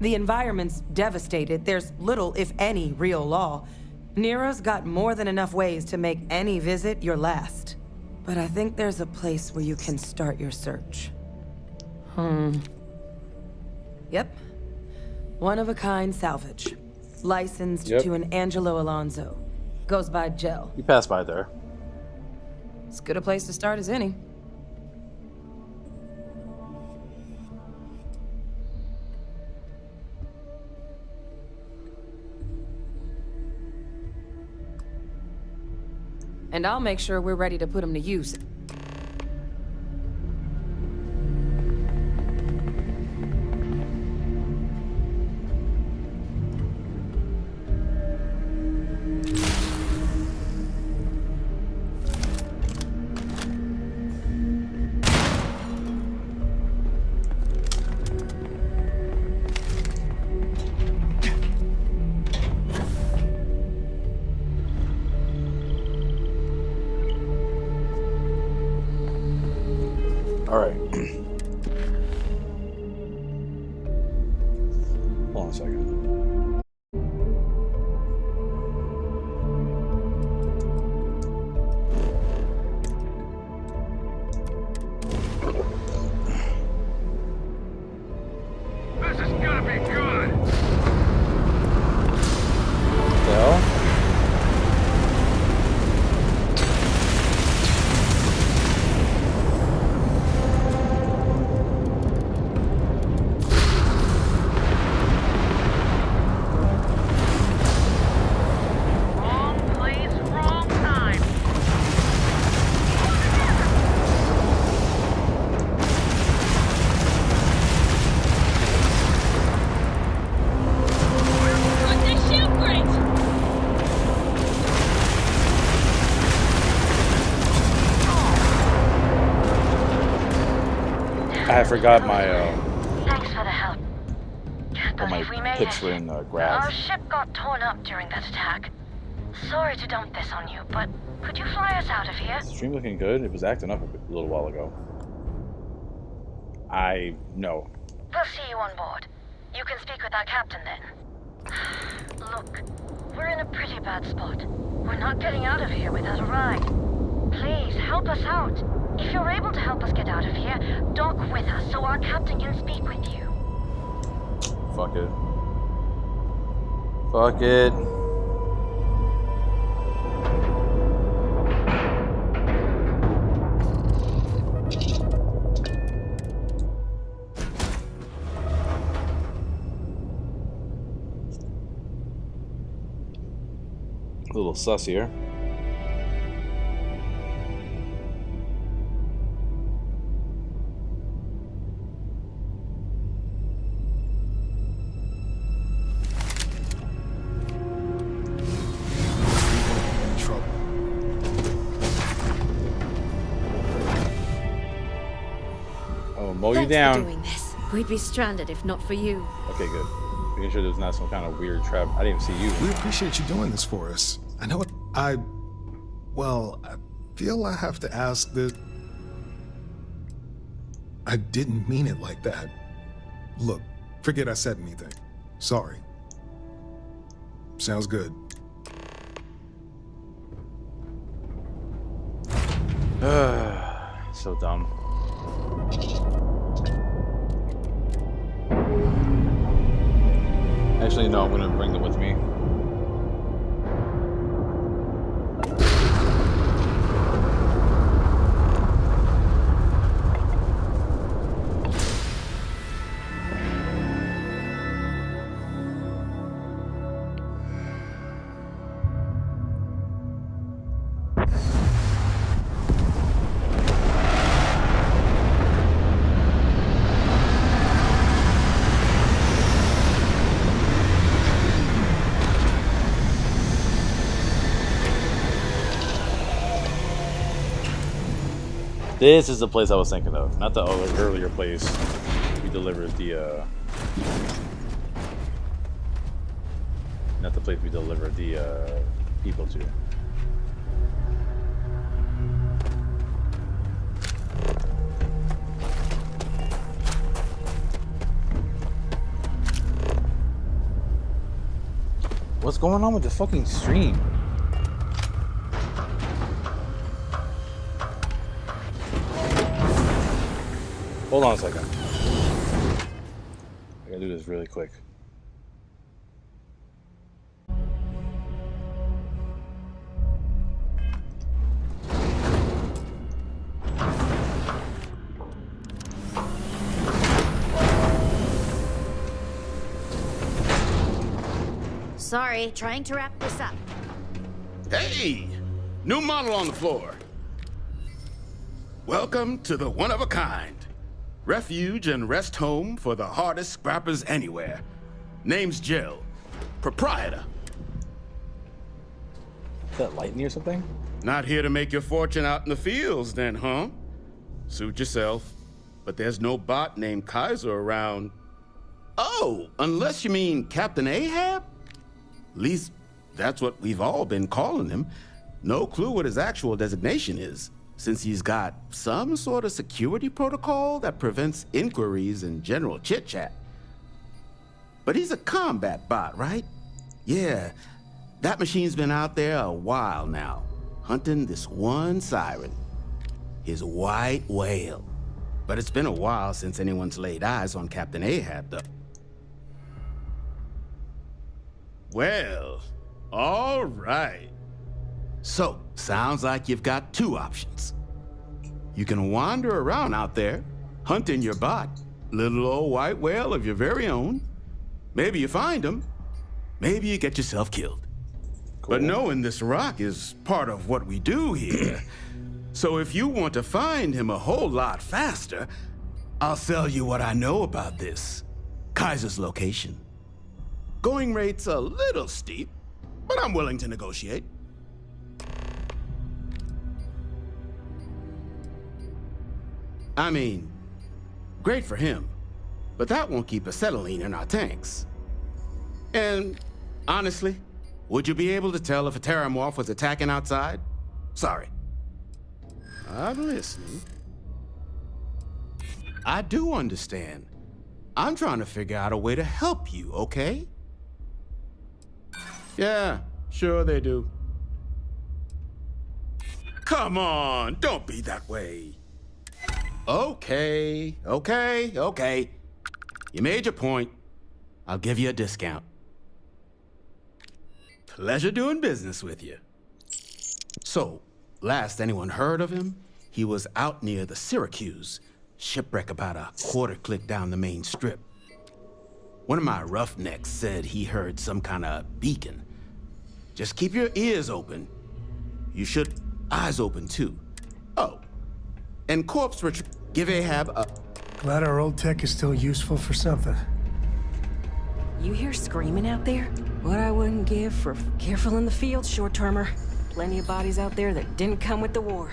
The environment's devastated. There's little, if any, real law. Nero's got more than enough ways to make any visit your last. But I think there's a place where you can start your search. Yep. One-of-a-kind salvage. Licensed to an Angelo Alonso. Goes by Gel. You passed by there. As good a place to start as any. And I'll make sure we're ready to put him to use. Alright. Hold on a second. This is gonna be good. What the hell? I forgot my Thanks for the help. Can't all my believe we made pips it. were in Our grass. ship got torn up during that attack. Sorry to dump this on you, but could you fly us out of here? Is the stream looking good? It was acting up a little while ago. No. We'll see you on board. You can speak with our captain then. Look, we're in a pretty bad spot. We're not getting out of here without a ride. Please, help us out. If you're able to help us get out of here, dock with us so our captain can speak with you. Fuck it. Fuck it. A little sus here. Mow you down. For doing this. We'd be stranded if not for you. Okay, good. Making sure there's not some kind of weird trap. I didn't even see you. We appreciate you doing this for us. I know I feel I have to ask this. I didn't mean it like that. Look, forget I said anything. Sorry. Sounds good. So dumb. Actually, no, I'm gonna bring them with me. This is the place I was thinking of, not the earlier place we delivered the, not the place we delivered the, people to. What's going on with the fucking stream? Hold on a second. I gotta do this really quick. Sorry, trying to wrap this up. Hey! New model on the floor. Welcome to the one-of-a-kind. Refuge and rest home for the hardest scrappers anywhere. Name's Jill. Proprietor. Is that lightning or something? Not here to make your fortune out in the fields then, huh? Suit yourself. But there's no bot named Kaiser around. Oh, unless you mean Captain Ahab? At least, that's what we've all been calling him. No clue what his actual designation is, since he's got some sort of security protocol that prevents inquiries and general chit-chat. But he's a combat bot, right? Yeah, that machine's been out there a while now, hunting this one siren, his white whale. But it's been a while since anyone's laid eyes on Captain Ahab, though. Well, all right. So, sounds like you've got two options. You can wander around out there, hunting your bot, little old white whale of your very own. Maybe you find him, maybe you get yourself killed. Cool. But knowing this rock is part of what we do here. So if you want to find him a whole lot faster, I'll sell you what I know about this. Kaiser's location. Going rate's a little steep, but I'm willing to negotiate. I mean, great for him, but that won't keep acetylene in our tanks. And honestly, would you be able to tell if a terramorph was attacking outside? Sorry. I'm listening. I do understand. I'm trying to figure out a way to help you, okay? Yeah, sure they do. Come on, don't be that way. Okay. You made your point. I'll give you a discount. Pleasure doing business with you. So, last anyone heard of him, he was out near the Syracuse, shipwreck about a quarter click down the main strip. One of my roughnecks said he heard some kind of beacon. Just keep your ears open. You should eyes open too. Oh, and corpse give Ahab a... Glad our old tech is still useful for something. You hear screaming out there? What I wouldn't give for careful in the field, short-termer. Plenty of bodies out there that didn't come with the war.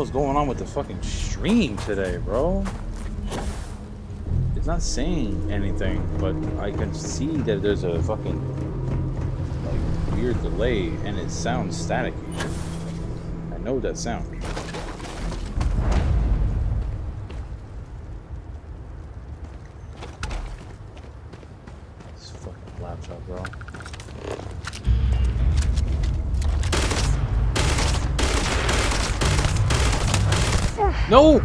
is going on with the fucking stream today, bro? It's not saying anything, but I can see that there's a fucking like weird delay and it sounds staticky. I know that sound. This fucking laptop, bro. No!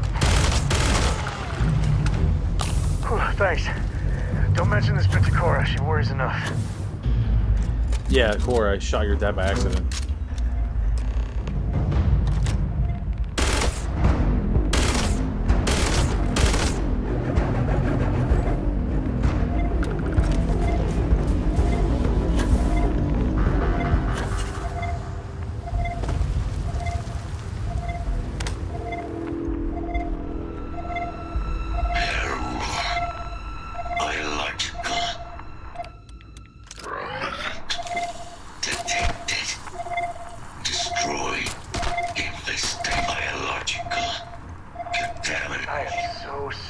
Thanks. Don't mention this bit to Cora. She worries enough. Yeah, Cora, I shot your dad by accident.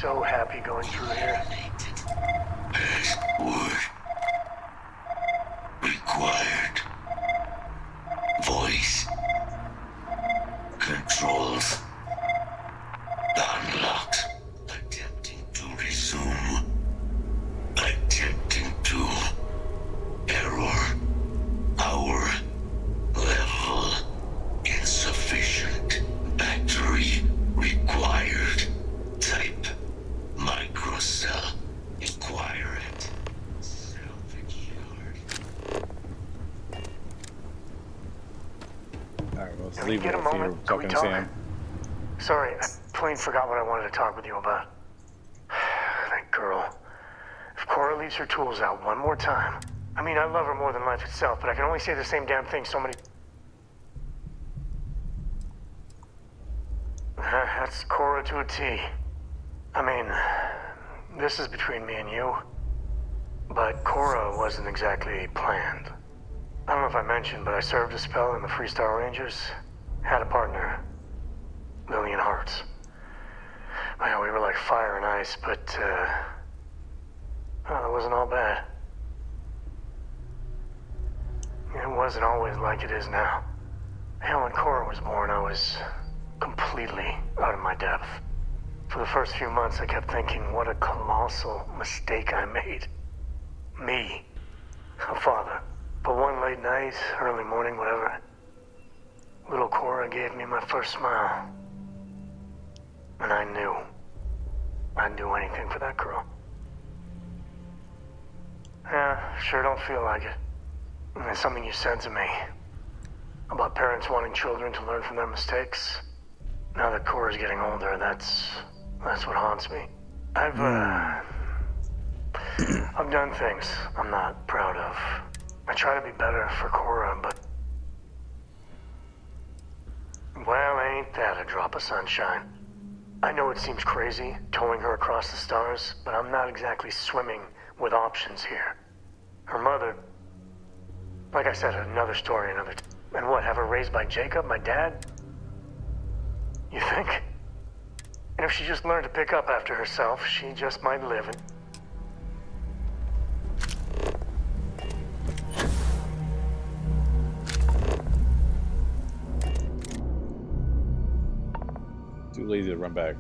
So happy going through here. Required. Voice. Controls. Unlocked. Attempting to resume. Attempting to. Error. Power. Level. Insufficient. Battery. Required. Type. Microcell. Acquire it. Salvage yard. Alright, well, let's Can leave we get it a if you're moment? Can we talking to talk? Sam. Sorry, I plain forgot what I wanted to talk with you about. That girl. If Cora leaves her tools out one more time. I mean, I love her more than life itself, but I can only say the same damn thing so many... That's Cora to a T. I mean, this is between me and you, but Cora wasn't exactly planned. I don't know if I mentioned, but I served a spell in the Freestar Rangers. Had a partner, Lillian Hartz. Well, we were like fire and ice, but, well, it wasn't all bad. It wasn't always like it is now. Hell, when Cora was born, I was completely out of my depth. For the first few months, I kept thinking, what a colossal mistake I made. Me, a father. But one late night, early morning, whatever, little Cora gave me my first smile. And I knew I'd do anything for that girl. Yeah, sure don't feel like it. And there's something you said to me about parents wanting children to learn from their mistakes. Now that Cora's getting older, that's what haunts me. I've done things I'm not proud of. I try to be better for Cora, but... well, ain't that a drop of sunshine. I know it seems crazy, towing her across the stars, but I'm not exactly swimming with options here. Her mother... like I said, another story, another... and what, have her raised by Jacob, my dad? You think? And if she just learned to pick up after herself, she just might live and... Too lazy to run back.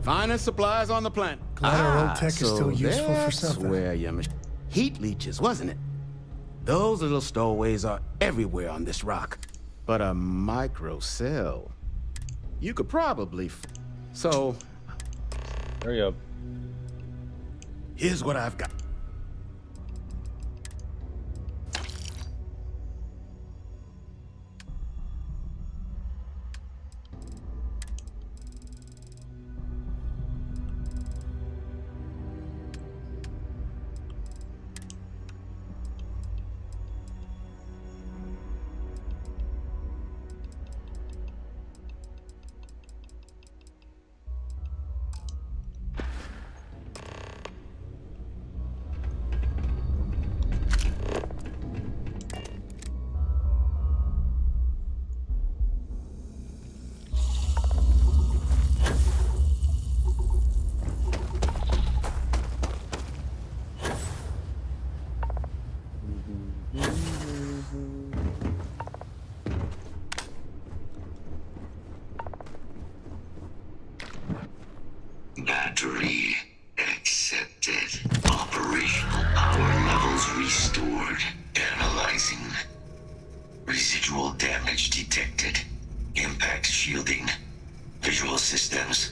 Finest supplies on the planet. Glad our old tech is still useful for something. That's where your heat leeches, wasn't it? Those little stowaways are everywhere on this rock. But a microcell, you could probably... So... hurry up. Here's what I've got. Damage detected. Impact shielding. Visual systems.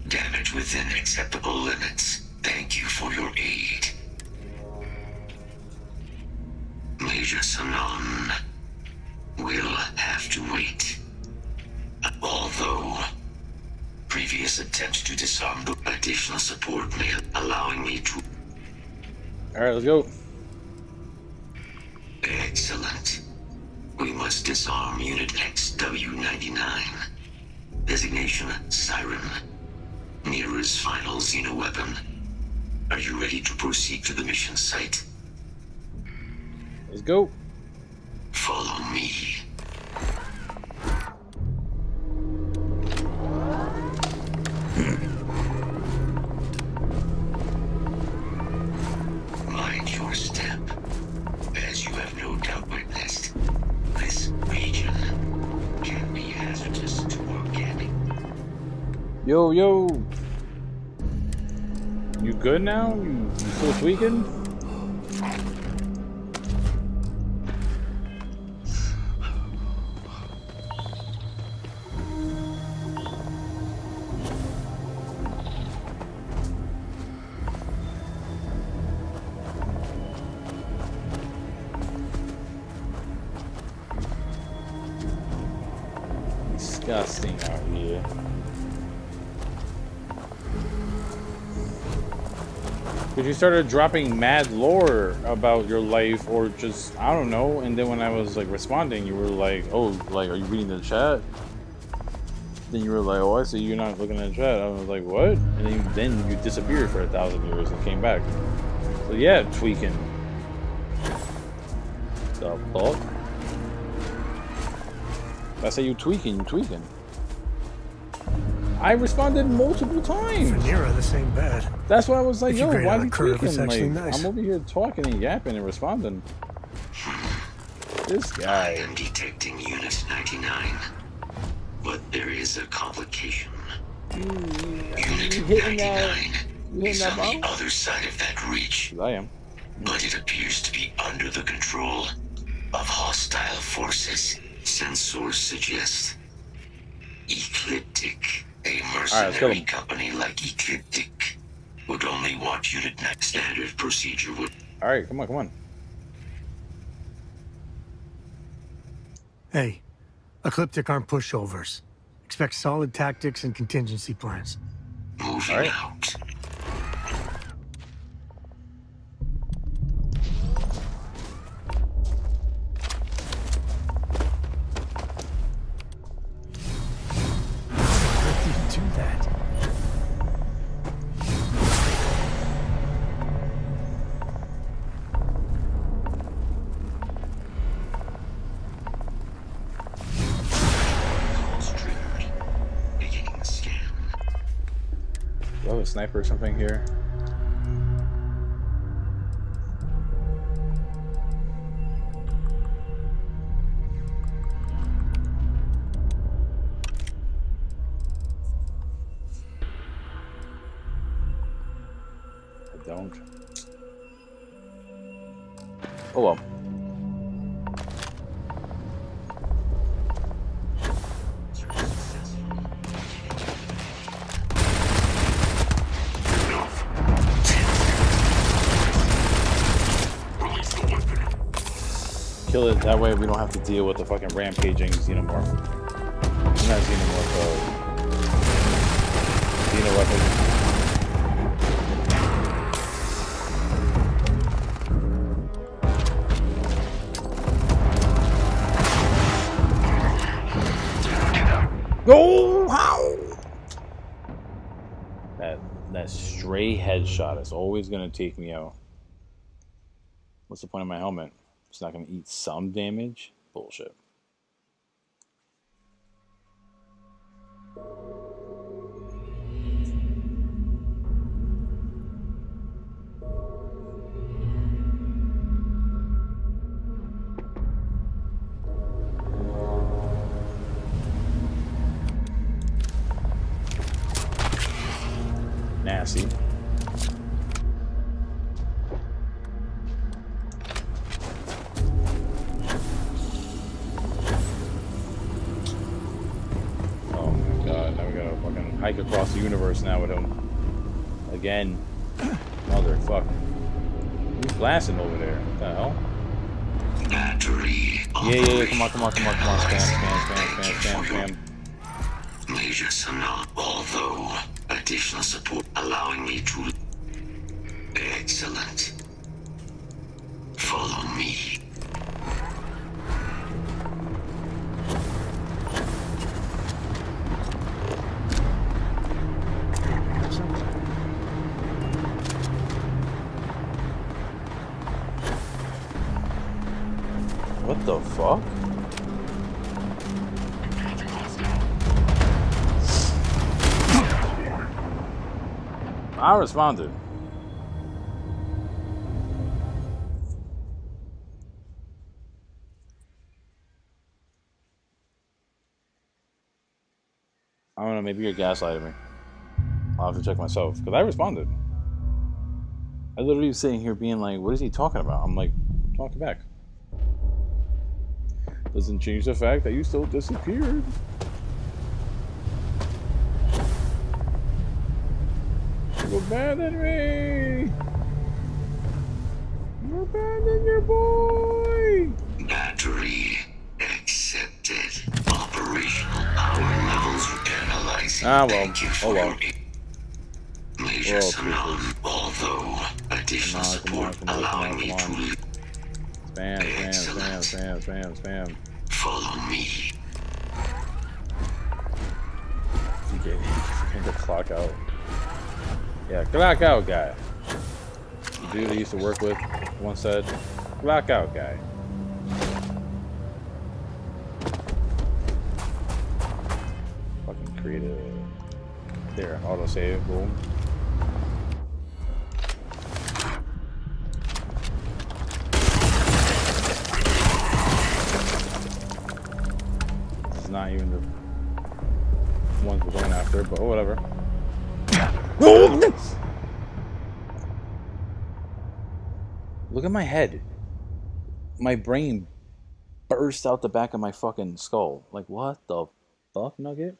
Damage within acceptable limits. Thank you for your aid. Major Sanon will have to wait. Although, previous attempts to disarm the additional support may allowing me to... Alright, let's go. Excellent. We must disarm Unit XW-99. Designation Siren. Nearest final xenoweapon. Are you ready to proceed to the mission site? Let's go. Follow me. Mind your step. As you have no doubt witnessed, this region can be hazardous to organic. Yo, yo. You good now? You still tweaking? Disgusting out here. Because you started dropping mad lore about your life, or just, I don't know, and then when I was like responding, you were like, oh, like, are you reading the chat? Then you were like, oh, I see you're not looking at the chat. I was like, what? And then you disappeared for 1,000 years and came back. So yeah, tweaking. The fuck? If I say you tweaking, you tweaking. I responded multiple times. Vanera, this ain't bad. That's why I was like, yo, why are you curve, tweaking? Like, nice. I'm over here talking and yapping and responding. This guy. I am detecting Unit 99, but there is a complication. Unit 99 is on the other side of that reach. I am. But it appears to be under the control of hostile forces. Sensors suggest Ecliptic, a mercenary company like Ecliptic, would only want Unit 9. Standard procedure would... Alright, come on, come on. Hey, Ecliptic aren't pushovers. Expect solid tactics and contingency plans. Moving out. Do I have a sniper or something here? I don't. Oh well. Kill it, that way we don't have to deal with the fucking rampaging xenomorph. Not xenomorph, xenoweapon. No! How? That stray headshot is always gonna take me out. What's the point of my helmet? It's not gonna eat some damage? Bullshit. Nasty. hike across the universe now with him. Again. Motherfucker. Who's blasting over there? What the hell? Battery. Yeah. Come on. Spam. Major Sonal, although additional support allowing me to... Excellent. Follow me. What the fuck? I responded. I don't know, maybe you're gaslighting me. I'll have to check myself, because I responded. I literally was sitting here being like, what is he talking about? I'm like, talking back. Doesn't change the fact that you still disappeared. You abandoned me! You abandoned your boy! Battery accepted. Operational power levels analyzing. Ah, well. Thank you for well. Major Sanon, although additional support allowing me to... Spam. Follow me. You get the clock out. Yeah, clock out guy. The dude I used to work with once said, clock out guy. Fucking creative. There, autosave, boom. This is not even the ones we're going after, but whatever. Look at my head. My brain burst out the back of my fucking skull. Like, what the fuck, Nugget?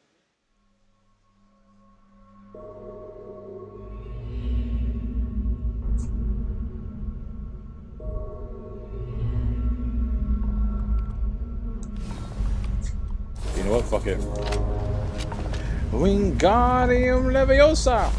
You know what? Fuck it. Wingardium Leviosa!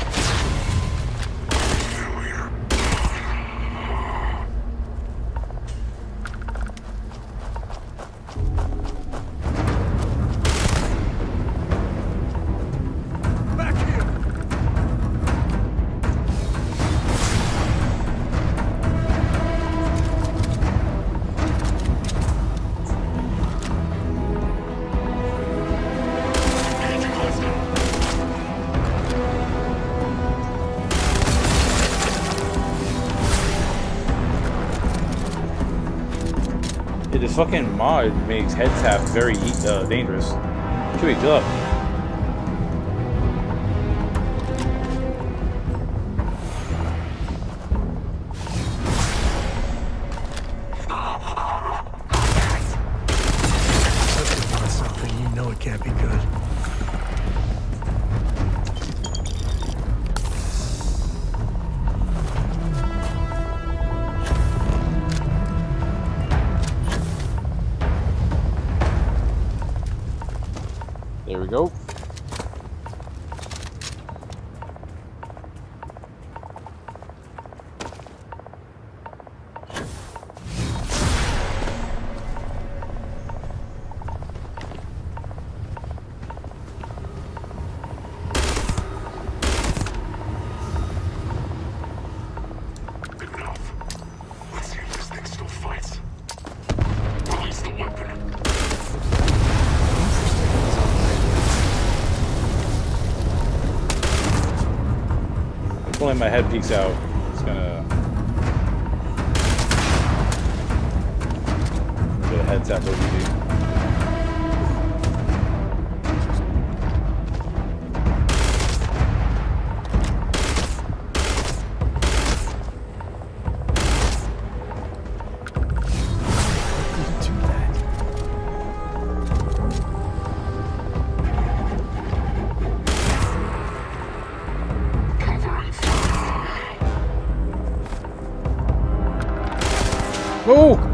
This fucking mod makes head tap very dangerous. Chewie, chill up. Something you know it can't be good. There we go. When my head peeks out, it's gonna get a head tap real easy. Oh!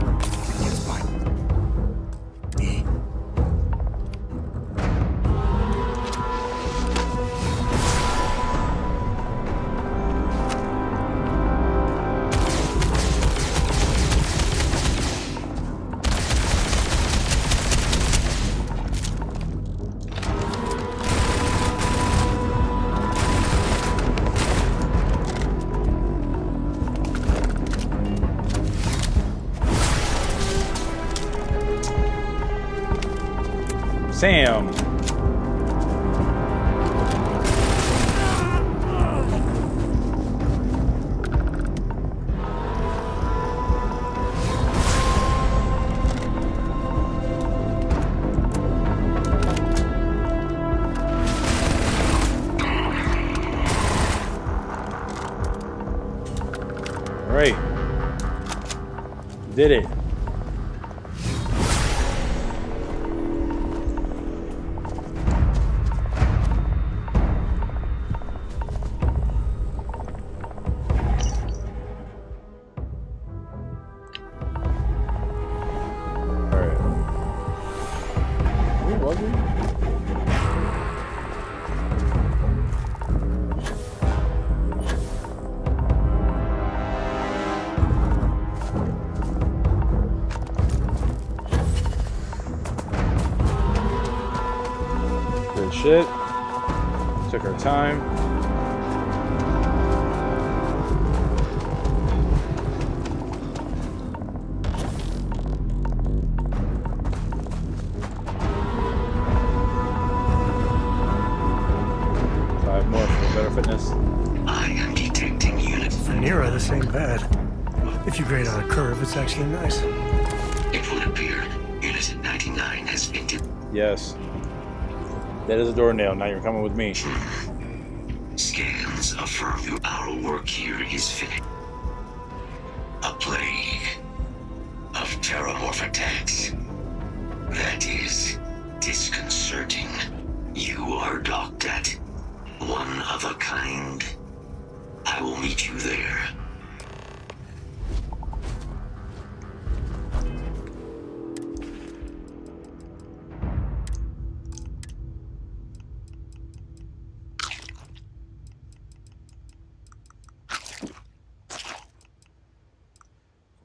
Sam. All right. Did it. Good shit. Took our time. Five more for better fitness. I am detecting unit. For Nero, this ain't bad. If you grade on a curve, it's actually nice. It would appear Unit 99 has been Yes. That is a doornail. Now you're coming with me. Scans affirm our work here is finished. A plague of terramorph attacks. That is disconcerting. You are docked at one of a kind. I will meet you there.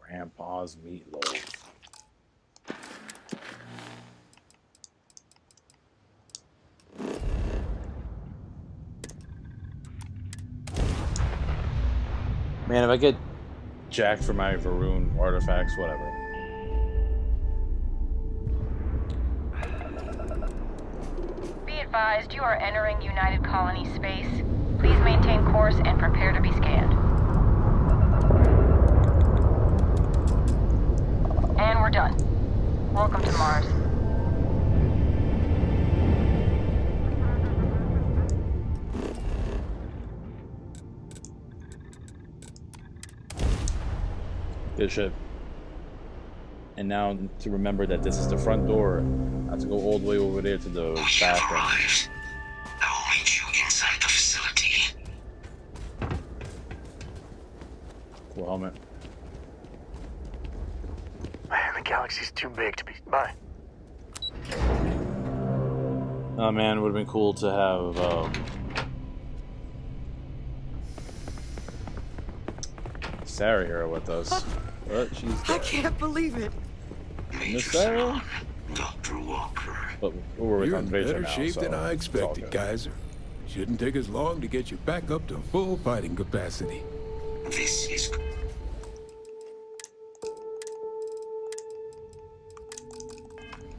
Grandpa's meatloaf. Man, if I get jacked for my Varun artifacts, whatever. Be advised, you are entering United Colony space. Please maintain course and prepare to be scanned. And we're done. Welcome to Mars. Good shit. And now to remember that this is the front door. I have to go all the way over there to the bathroom. I will meet you inside the facility. Cool helmet. Man, the galaxy's too big to be... Bye. Oh man, it would have been cool to have Sarah here with us. But she's I dead. can't believe it. Miss Sarah? Dr. Walker. But we're with You're in Andrea better now, shape so than I it's all expected, good. Kaiser. Shouldn't take us long to get you back up to full fighting capacity. This is...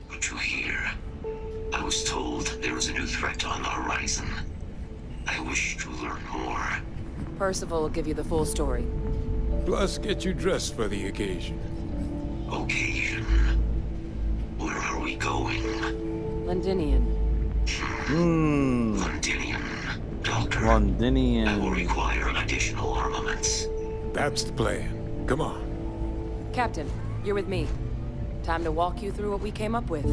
What you hear? I was told there was a new threat on the horizon. I wish to learn more. Percival will give you the full story. Plus, get you dressed for the occasion. Occasion? Where are we going? Londinian. Londinian. Doctor, Londinian. I will require additional armaments. That's the plan. Come on. Captain, you're with me. Time to walk you through what we came up with.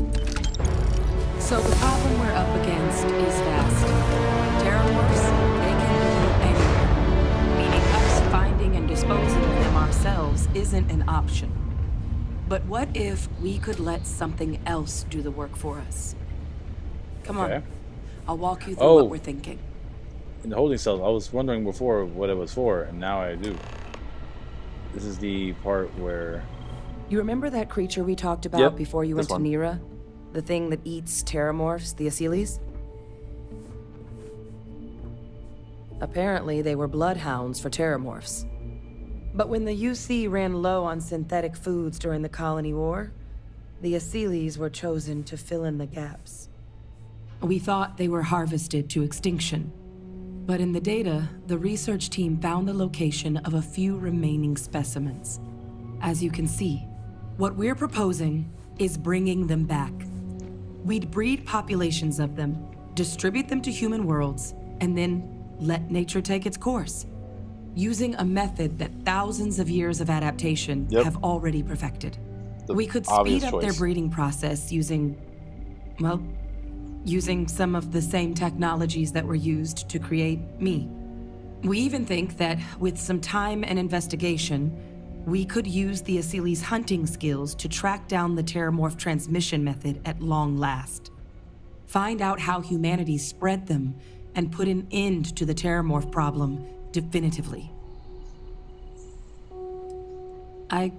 So the problem we're up against is vast. Terramorphs, they can be anywhere. Meaning us finding and disposing of them ourselves isn't an option. But what if we could let something else do the work for us? Come on. I'll walk you through what we're thinking. In the holding cells, I was wondering before what it was for, and now I do. This is the part where... You remember that creature we talked about before you went to Nira? The thing that eats terramorphs, the Asylees? Apparently, they were bloodhounds for terramorphs. But when the UC ran low on synthetic foods during the Colony War, the Asylees were chosen to fill in the gaps. We thought they were harvested to extinction. But in the data, the research team found the location of a few remaining specimens. As you can see, what we're proposing is bringing them back. We'd breed populations of them, distribute them to human worlds, and then let nature take its course, using a method that thousands of years of adaptation have already perfected. We could speed up their breeding process using, well, using some of the same technologies that were used to create me. We even think that with some time and investigation, we could use the Asylees' hunting skills to track down the terramorph transmission method at long last. Find out how humanity spread them and put an end to the terramorph problem definitively. I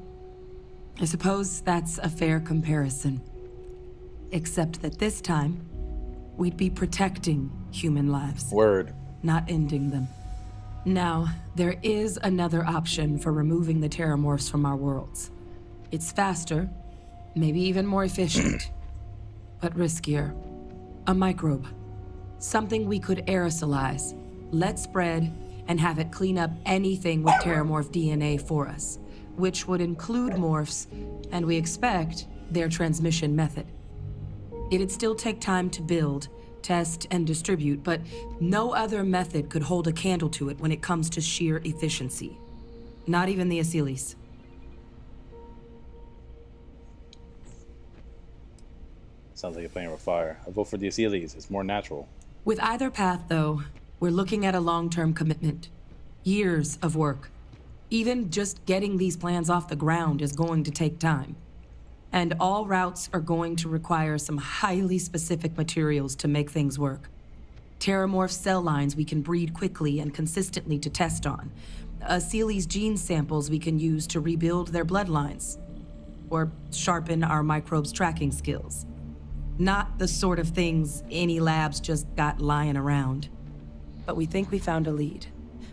suppose that's a fair comparison. Except that this time, we'd be protecting human lives. Word. Not ending them. Now, there is another option for removing the terramorphs from our worlds. It's faster, maybe even more efficient, but riskier. A microbe. Something we could aerosolize, let spread, and have it clean up anything with terramorph DNA for us, which would include morphs, and we expect their transmission method. It'd still take time to build, test, and distribute, but no other method could hold a candle to it when it comes to sheer efficiency. Not even the Asylees. Sounds like you're playing with fire. I vote for the Asylees. It's more natural. With either path, though, we're looking at a long-term commitment. Years of work. Even just getting these plans off the ground is going to take time. And all routes are going to require some highly specific materials to make things work. Terramorph cell lines we can breed quickly and consistently to test on. Asylees' gene samples we can use to rebuild their bloodlines. Or sharpen our microbes' tracking skills. Not the sort of things any labs just got lying around. But we think we found a lead.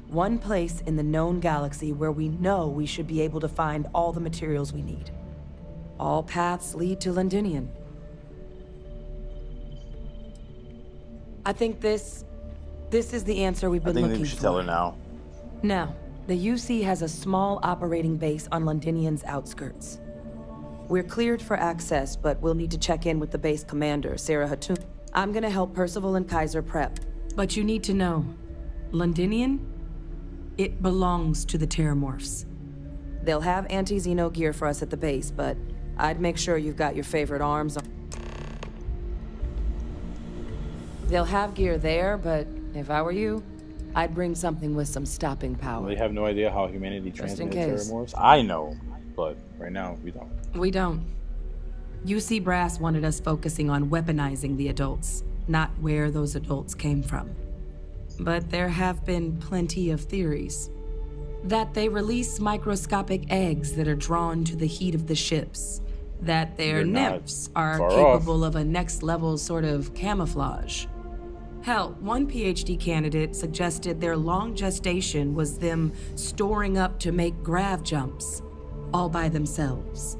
One place in the known galaxy where we know we should be able to find all the materials we need. All paths lead to Londinian. I think this is the answer we've been looking for. I think we should tell her now. Now, the UC has a small operating base on Londinian's outskirts. We're cleared for access, but we'll need to check in with the base commander, Sarah Hatun. I'm gonna help Percival and Kaiser prep. But you need to know, Londinian, it belongs to the Terramorphs. They'll have anti-Xeno gear for us at the base, but I'd make sure you've got your favorite arms on. They'll have gear there, but if I were you, I'd bring something with some stopping power. They have no idea how humanity transmitted Terramorphs? I know, but right now, we don't. We don't. UC Brass wanted us focusing on weaponizing the adults, not where those adults came from. But there have been plenty of theories. That they release microscopic eggs that are drawn to the heat of the ships. That their nymphs are capable of a next-level sort of camouflage. Hell, one PhD candidate suggested their long gestation was them storing up to make grav jumps, all by themselves.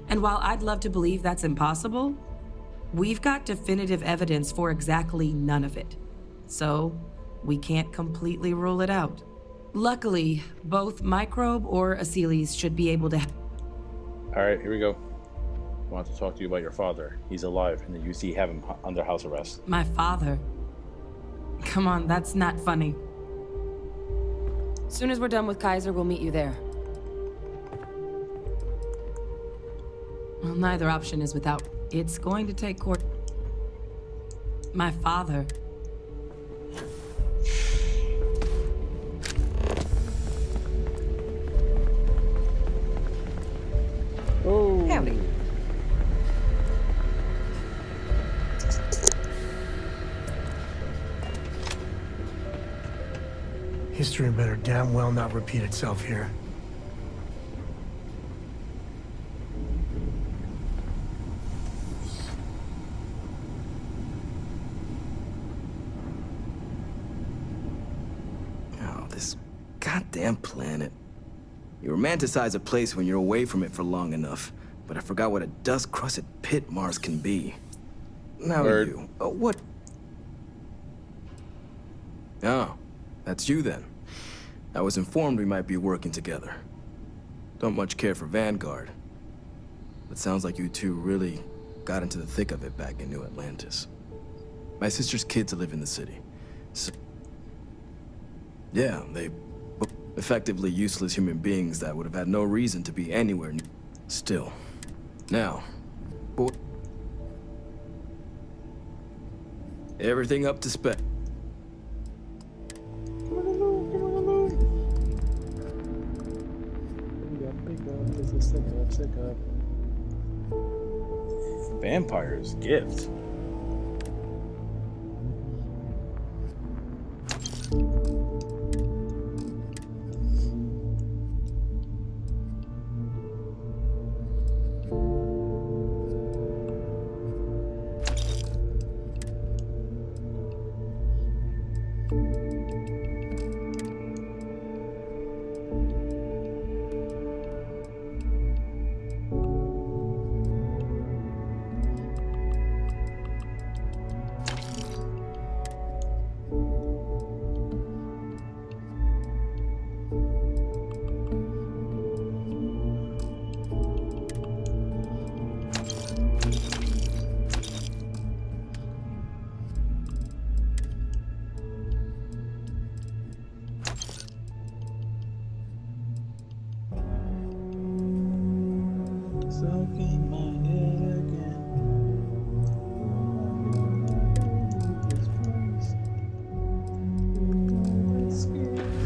And while I'd love to believe that's impossible, we've got definitive evidence for exactly none of it. So, we can't completely rule it out. Luckily, both Microbe or Asylees should be able to... Alright, here we go. I want to talk to you about your father. He's alive, and the UC have him under house arrest. My father? Come on, that's not funny. As soon as we're done with Kaiser, we'll meet you there. Well, neither option is without. It's going to take court. My father. Oh. Howdy. History better damn well not repeat itself here. Oh, this goddamn planet. You romanticize a place when you're away from it for long enough, but I forgot what a dust-crusted pit Mars can be. Now you, what? Oh, that's you then. I was informed we might be working together. Don't much care for Vanguard, but sounds like you two really got into the thick of it back in New Atlantis. My sister's kids live in the city. So, yeah, they effectively useless human beings that would have had no reason to be anywhere near. Still. Now, everything up to spec. Vampire's gift.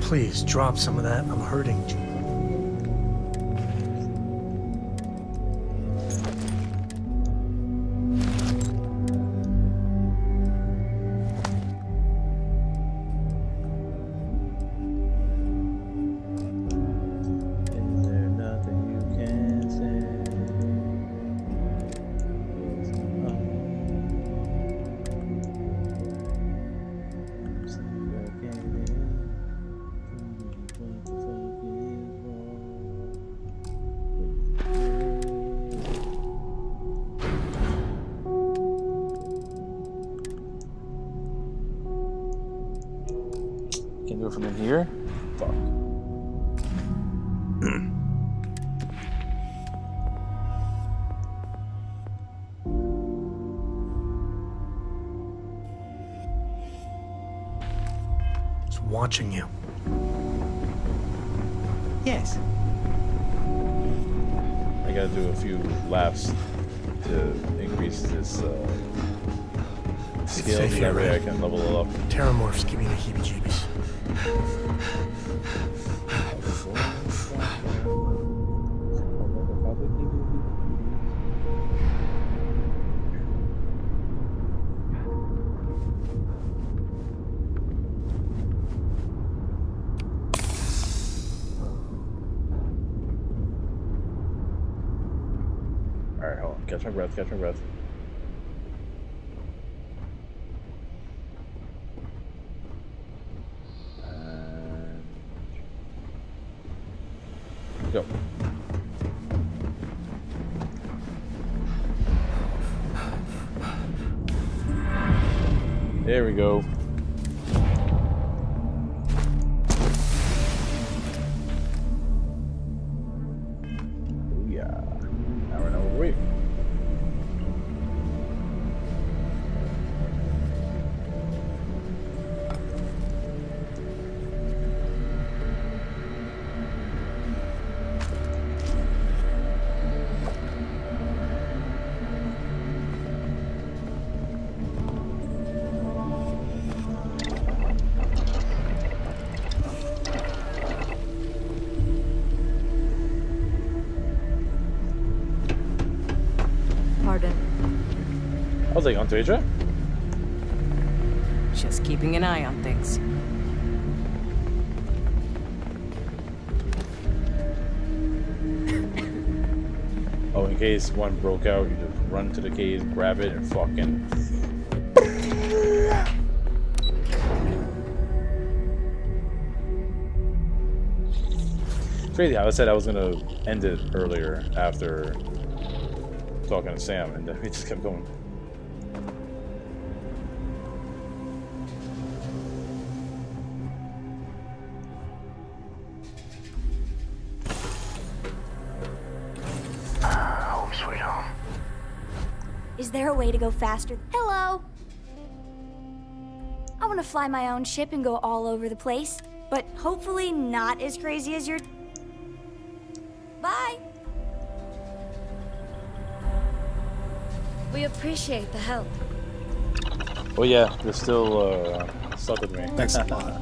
Please, drop some of that. I'm hurting. Can do it from in here? Fuck. It's watching you. Yes. I gotta do a few laps to increase this skill so that way I can level it up. Terramorphs give me the heebie-jeebies. Alright, hold on. Catch my breath, catch my breath. Go. There we go. Booyah. Now we're on our way. was like, Antueja? Just keeping an eye on things. Oh, in case one broke out, you just run to the cave, grab it, and fucking... It's crazy how I said I was gonna end it earlier after talking to Sam, and then we just kept going. Home sweet home. Is there a way to go faster? Hello. I want to fly my own ship and go all over the place, but hopefully not as crazy as your... Bye. We appreciate the help. Oh yeah, they're still stuck with me. Thanks a lot.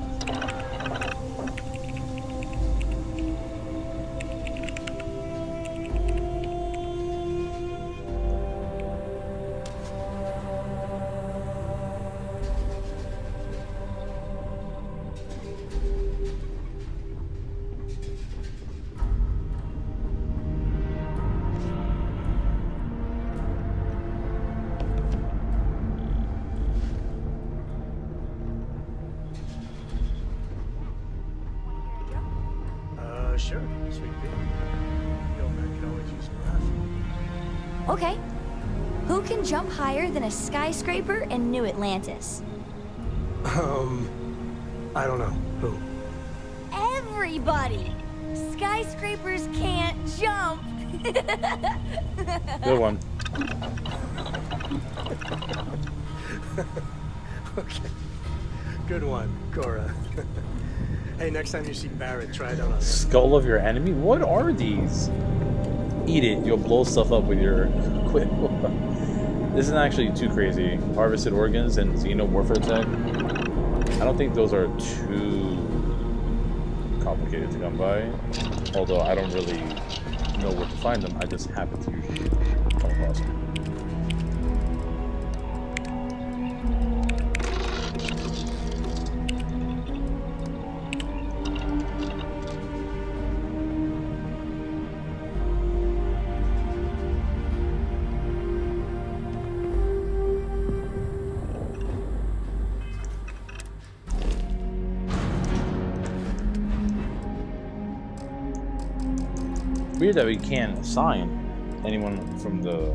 Sure, sweet pea. Yo, man, could always use some laugh. Okay. Who can jump higher than a skyscraper in New Atlantis? I don't know. Who? Everybody! Skyscrapers can't jump! Good one. Okay. Good one, Cora. Hey, next time you see Barrett, try it out on him. Skull of your enemy? What are these? Eat it, you'll blow stuff up with your quick. This isn't actually too crazy. Harvested organs and xenomorph attack. I don't think those are too complicated to come by. Although I don't really know where to find them. I just happen to usually come across them. Weird that we can't assign anyone from the...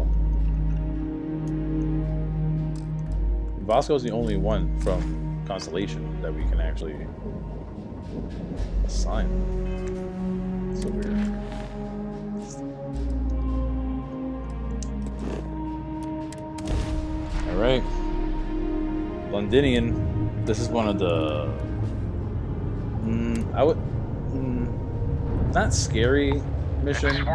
Vasco's the only one from Constellation that we can actually assign. So weird. Alright. Londinian. This is one of the... not scary mission,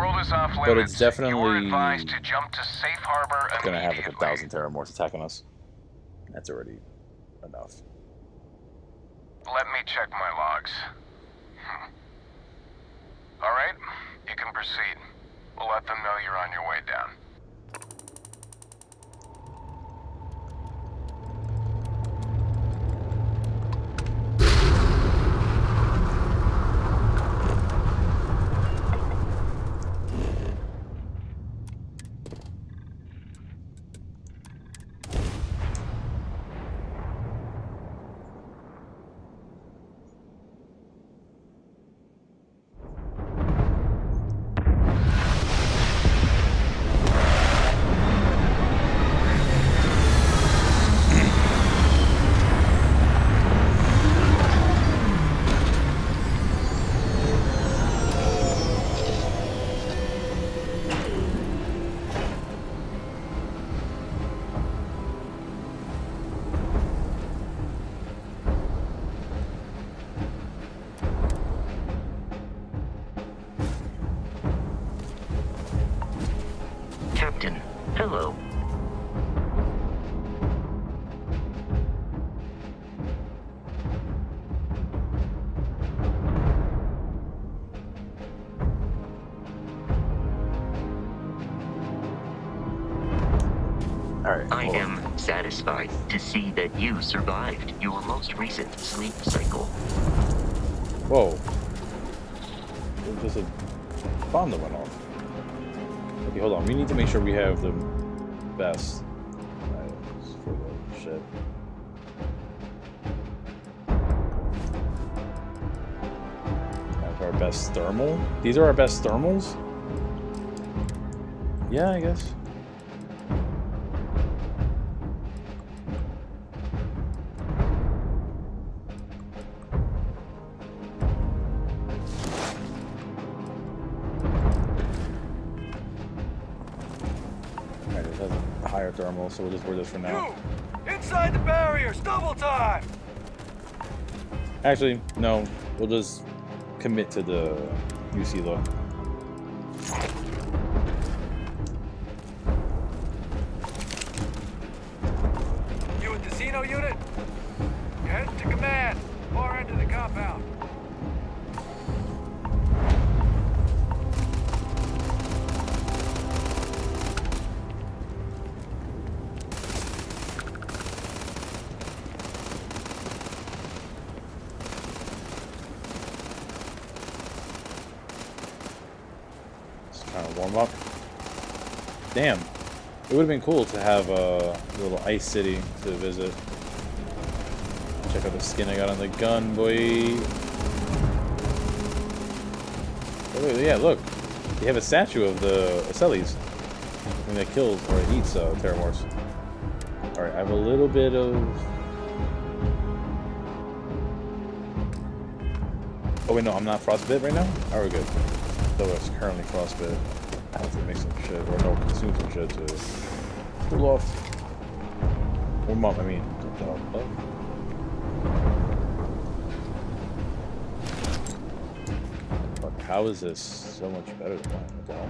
but it's definitely to jump to safe harbor gonna have like 1,000 Terramorphs attacking us. That's already enough. Let me check my logs. Alright, you can proceed. We'll let them know you're on your way down. Captain, hello. Alright. I am satisfied to see that you survived your most recent sleep cycle. Whoa. There's a bomb that went off. Okay, hold on. We need to make sure we have the best items for the ship. Have our best thermal? These are our best thermals? Yeah, I guess. Higher thermal, so we'll just wear this for now. You! Inside the barriers! Double time! Actually, no. We'll just commit to the UC look. You with the Xeno unit? You're heading to command. Far end of the compound. Warm up. Damn. It would have been cool to have a little ice city to visit. Check out the skin I got on the gun, boy. Oh, yeah, look. They have a statue of the Aceles. And that kills or eats Terramorphs. Alright, I have a little bit of... Oh wait, no, I'm not frostbit right now? Alright, we're good. Though it's currently frostbit. I have to make some shit, or no, consume some shit to cool off. Warm up, I mean. Fuck, how is this so much better than mine? What the hell?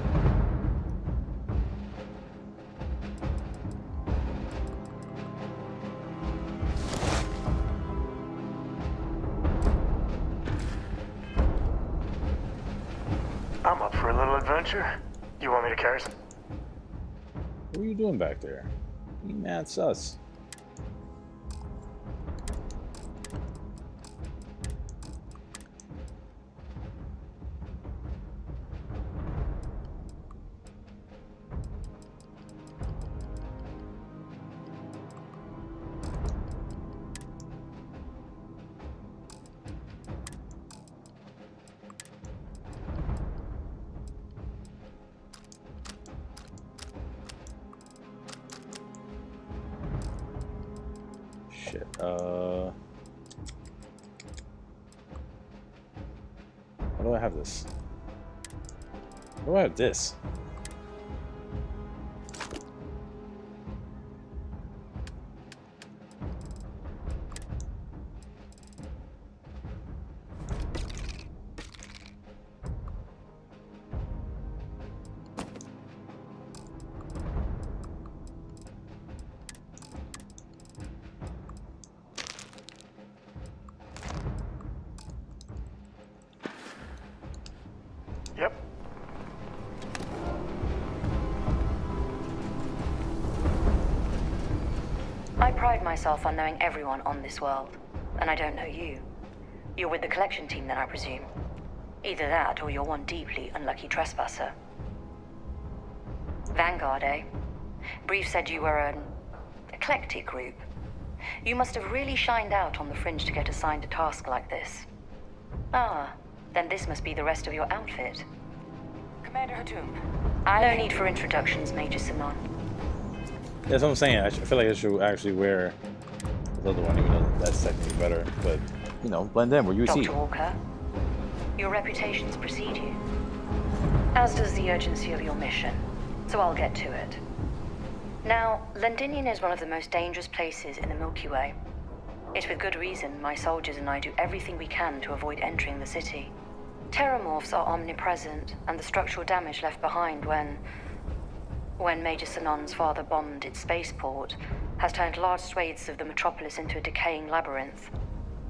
I'm up for a little adventure. You want me to carry some? What are you doing back there? You mad sus. Shit, how do I have this? How do I have this? Yep. I pride myself on knowing everyone on this world, and I don't know you. You're with the collection team then, I presume. Either that, or you're one deeply unlucky trespasser. Vanguard, eh? Brief said you were an eclectic group. You must have really shined out on the fringe to get assigned a task like this. Ah, then this must be the rest of your outfit. Commander Hatum. No need for introductions, Major Simon. That's what I'm saying. I feel like I should actually wear the other one, even though that's technically better. But, you know, blend in. We're UC. Dr. Walker, your reputations precede you. As does the urgency of your mission. So I'll get to it. Now, Londinium is one of the most dangerous places in the Milky Way. It's with good reason my soldiers and I do everything we can to avoid entering the city. Terramorphs are omnipresent, and the structural damage left behind when Major Sinon's father bombed its spaceport has turned large swathes of the metropolis into a decaying labyrinth.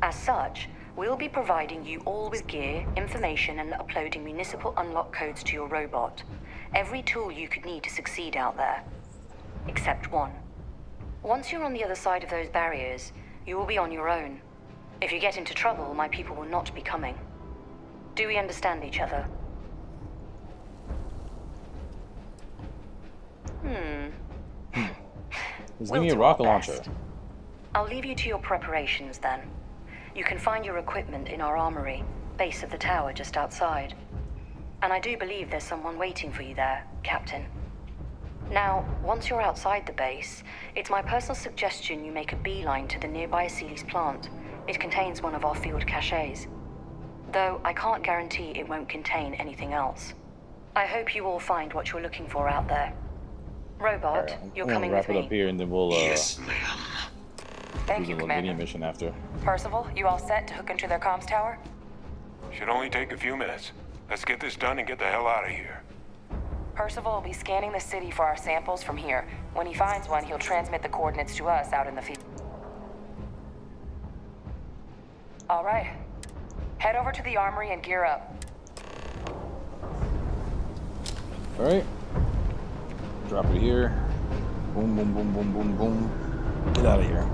As such, we'll be providing you all with gear, information, and uploading municipal unlock codes to your robot. Every tool you could need to succeed out there. Except one. Once you're on the other side of those barriers, you will be on your own. If you get into trouble, my people will not be coming. Do we understand each other? Just give me a rocket launcher. I'll leave you to your preparations then. You can find your equipment in our armory, base of the tower just outside. And I do believe there's someone waiting for you there, Captain. Now, once you're outside the base, it's my personal suggestion you make a beeline to the nearby Aceles plant. It contains one of our field caches. Though I can't guarantee it won't contain anything else. I hope you all find what you're looking for out there. Robot, Right, you're I'm coming gonna wrap with it me. up here, and then we'll do Thank the you, Lavinia Commander. mission after. Percival, you all set to hook into their comms tower? Should only take a few minutes. Let's get this done and get the hell out of here. Percival will be scanning the city for our samples from here. When he finds one, he'll transmit the coordinates to us out in the field. All right. Head over to the armory and gear up. All right. Drop it here. Boom, boom, boom, boom, boom, boom. Get out of here.